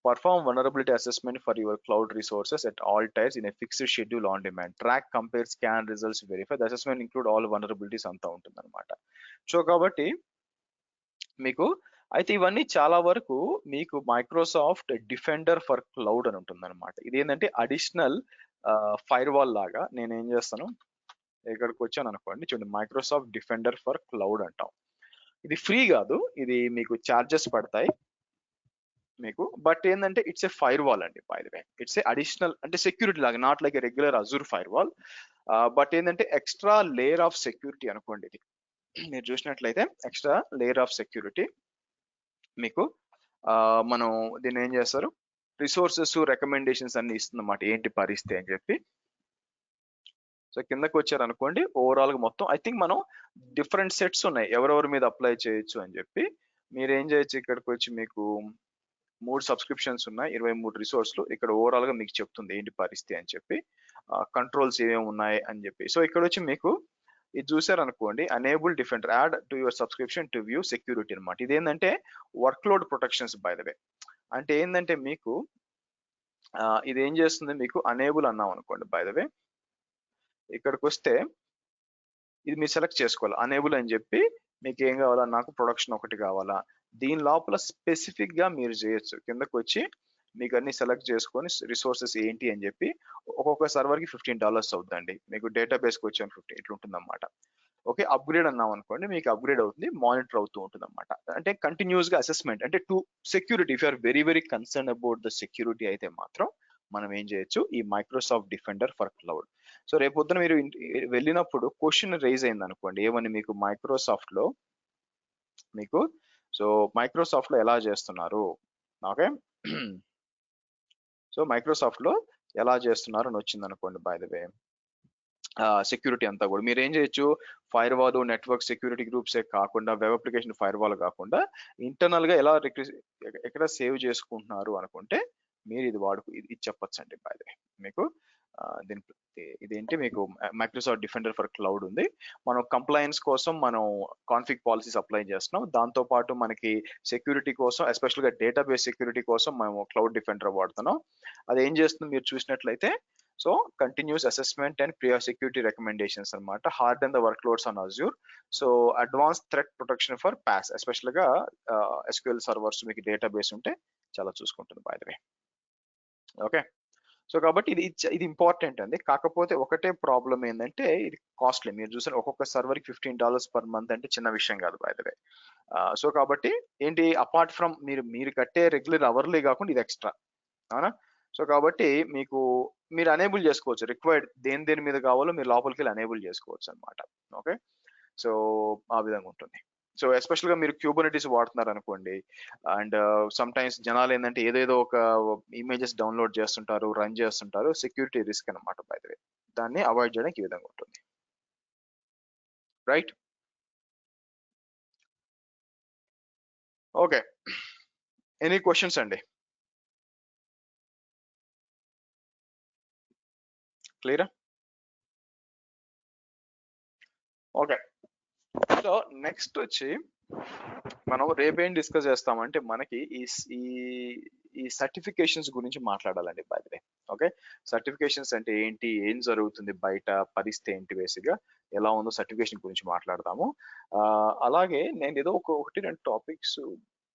perform vulnerability assessment for your cloud resources at all times in a fixed schedule on demand. Track, compare, scan results, verify. The assessment include all vulnerabilities అంతా ఉంటుంది అనమాట. సో కాబట్టి మీకు అయితే ఇవన్నీ చాలా వరకు మీకు మైక్రోసాఫ్ట్ డిఫెండర్ ఫర్ క్లౌడ్ అని ఉంటుంది అనమాట. ఇది ఏంటంటే అడిషనల్ ఫైర్ వాల్ లాగా. నేను ఏం చేస్తాను, ఇక్కడికి వచ్చాను అనుకోండి, చూడండి మైక్రోసాఫ్ట్ డిఫెండర్ ఫర్ క్లౌడ్ అంటాం. ఇది ఫ్రీ కాదు, ఇది మీకు ఛార్జెస్ పడతాయి మీకు. బట్ ఏంటంటే ఇట్స్ ఏ ఫైర్ వాల్ అండి by the way. It's a additional అంటే సెక్యూరిటీ లాగా, not like A regular Azure fire wall. But ఏంటంటే ఎక్స్ట్రా లేయర్ ఆఫ్ సెక్యూరిటీ అనుకోండి. ఇది మీరు చూసినట్లయితే ఎక్స్ట్రా లేయర్ ఆఫ్ సెక్యూరిటీ మీకు మనం దీన్ని ఏం చేస్తారు, రిసోర్సెస్ రికమెండేషన్స్ అన్ని ఇస్తుంది అన్నమాట, ఏంటి పరిస్థితి అని చెప్పి. సో కిందకి వచ్చారు అనుకోండి, ఓవరాల్ గా మొత్తం ఐ థింక్ మనం డిఫరెంట్ సెట్స్ ఉన్నాయి ఎవరెవరి మీద అప్లై చేయొచ్చు అని చెప్పి. మీరు ఏం చేయొచ్చు, ఇక్కడికి వచ్చి మీకు 3 సబ్స్క్రిప్షన్స్ ఉన్నాయి, 23 రిసోర్స్లు. ఇక్కడ ఓవరాల్ గా మీకు చెప్తుంది ఏంటి పరిస్థితి అని చెప్పి, కంట్రోల్స్ ఏమేమి ఉన్నాయి అని చెప్పి. సో ఇక్కడ వచ్చి మీకు ఇది చూసారు అనుకోండి, unable defender add to your subscription to view security అనమాట. ఇదేంటంటే work load protections by the వే. అంటే ఏంటంటే మీకు ఇది ఏం చేస్తుంది, మీకు అనేబుల్ అన్నాం అనుకోండి బై ద వే, ఇక్కడికి వస్తే ఇది మీరు సెలెక్ట్ చేసుకోవాలి అనేబుల్ అని చెప్పి. మీకు ఏం కావాలా, నాకు ప్రొడక్షన్ ఒకటి కావాలా, దీని లోపల స్పెసిఫిక్ గా మీరు చేయొచ్చు. కిందకు వచ్చి మీకు అన్ని సెలెక్ట్ చేసుకొని రిసోర్సెస్ ఏంటి అని చెప్పి, ఒక్కొక్క సర్వర్ కి $15 అవుతుందండి. మీకు డేటాబేస్కి వచ్చాను 50 ఇట్లా ఉంటుంది అనమాట. ఓకే, అప్గ్రేడ్ అన్నాం అనుకోండి, మీకు అప్గ్రేడ్ అవుతుంది, మానిటర్ అవుతూ ఉంటుంది అనమాట. అంటే కంటిన్యూస్ గా అసెస్మెంట్, అంటే to security, if you're very very concern about the security అయితే మాత్రం మనం ఏం చేయొచ్చు, ఈ Microsoft Defender for cloud. So రేపొద్దున మీరు వెళ్ళినప్పుడు క్వశ్చన్ రైజ్ అయింది అనుకోండి, ఏమని, మీకు మైక్రోసాఫ్ట్ లో మీకు సో మైక్రోసాఫ్ట్ లో ఎలా చేస్తున్నారు, ఓకే సో మైక్రోసాఫ్ట్ లో ఎలా చేస్తున్నారు అని వచ్చింది అనుకోండి బై ద వే, సెక్యూరిటీ అంతా కూడా మీరు ఏం చేయొచ్చు, ఫైర్ వాల్, నెట్వర్క్ సెక్యూరిటీ గ్రూప్సే కాకుండా, వెబ్ అప్లికేషన్ ఫైర్ వాల్ కాకుండా, ఇంటర్నల్ గా ఎలా ఎక్కడ సేవ్ చేసుకుంటున్నారు అనుకుంటే మీరు ఇది ఇది చెప్పొచ్చు అండి బై ద వే మీకు. దీని ఇదేంటి, మీకు మైక్రోసాఫ్ట్ డిఫెండర్ ఫర్ క్లౌడ్ ఉంది. మనం కంప్లైన్స్ కోసం మనం కాన్ఫిగ్ పాలసీస్ అప్లై చేస్తున్నాం, దాంతో పాటు మనకి సెక్యూరిటీ కోసం, ఎస్పెషల్ గా డేటాబేస్ సెక్యూరిటీ కోసం మేము క్లౌడ్ డిఫెండర్ వాడుతున్నాం. అది ఏం చేస్తుంది మీరు చూసినట్లయితే, so continuous assessment and prior security recommendations అనమాట, hard and the workloads on Azure. So advance threat protection for PaaS, especial గా ఎస్క్యూఎల్ సర్వర్స్ మీకు డేటాబేస్ ఉంటే చాలా చూసుకుంటుంది by the way. Okay, so కాబట్టి ఇది ఇంపార్టెంట్ అండి. కాకపోతే ఒకటే ప్రాబ్లం ఏంటంటే ఇది కాస్ట్లీ. మీరు చూసారు ఒక్కొక్క సర్వర్ కి $15 పర్ మంత్ అంటే చిన్న విషయం కాదు బై ద వే. సో కాబట్టి ఏంటి, అపార్ట్ ఫ్రమ్ మీరు కట్టే రెగ్యులర్ అవర్లీ కాకుండా ఇది ఎక్స్ట్రా, అవునా. సో కాబట్టి మీరు అనేబుల్ చేసుకోవచ్చు, రిక్వైర్డ్ దేని మీద కావాలో మీరు లోపలికి వెళ్ళి అనేబుల్ చేసుకోవచ్చు అనమాట. ఓకే, సో ఆ విధంగా ఉంటుంది. సో ఎస్పెషల్ గా మీరు క్యూబర్నెటీస్ వాడుతున్నారు అనుకోండి, అండ్ సమ్ టైమ్స్ జనాలు ఏంటంటే ఏదేదో ఒక ఇమేజెస్ డౌన్లోడ్ చేస్తుంటారు, రన్ చేస్తుంటారు, సెక్యూరిటీ రిస్క్ అనమాట బై ద వే. దాన్ని అవాయిడ్ చేయడానికి ఈ విధంగా ఉంటుంది, రైట్. ఓకే, ఎనీ క్వశ్చన్స్ అండి, క్లియరా? ఓకే, సో నెక్స్ట్ వచ్చి మనం రేపేం డిస్కస్ చేస్తామంటే, మనకి ఈ సర్టిఫికేషన్స్ గురించి మాట్లాడాలండి by the way. Okay, certifications అంటే ఏంటి, ఏం జరుగుతుంది బయట, పరిస్థితి ఏంటి, బేసిక్ గా ఎలా ఉందో సర్టిఫికేషన్ గురించి మాట్లాడతాము. అలాగే నేను ఏదో ఒకటి రెండు టాపిక్స్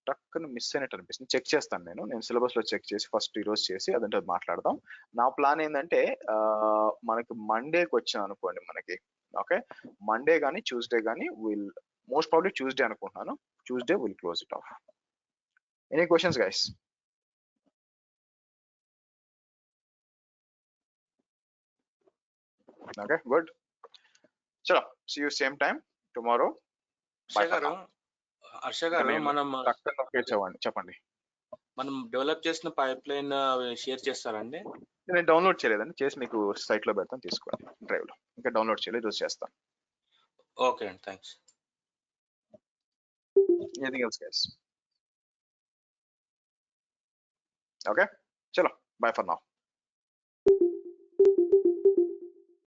టక్కున మిస్ అయినట్టు అనిపిస్తుంది, చెక్ చేస్తాను. నేను సిలబస్ లో చెక్ చేసి ఫస్ట్ ఈ రోజు చేసి అదంటే మాట్లాడదాం. నా ప్లాన్ ఏంటంటే మనకి మండేకి వచ్చాను అనుకోండి మనకి, ఓకే, మండే కానీ ట్యూస్డే కానీ మోస్ట్ ప్రాబ్లీ ట్యూస్డే అనుకుంటున్నాను, Tuesday will close it off. Any questions guys? Okay, good. చలో, see you same time tomorrow. Harsha గారు, చెప్పండి. మనం డెవలప్ చేసిన పైప్ లైన్ షేర్ చేస్తారండి? నేను డౌన్లోడ్ చేయలేదండి, చేసి మీకు సైట్ లో పెడతాను, తీసుకోండి. డ్రైవ్ లో ఇంకా డౌన్లోడ్ చేయలేదు, ఈరోజు చేస్తాను. ఓకే అండి, thanks. Anything else guys? Okay, చలో, బై ఫర్ నౌ.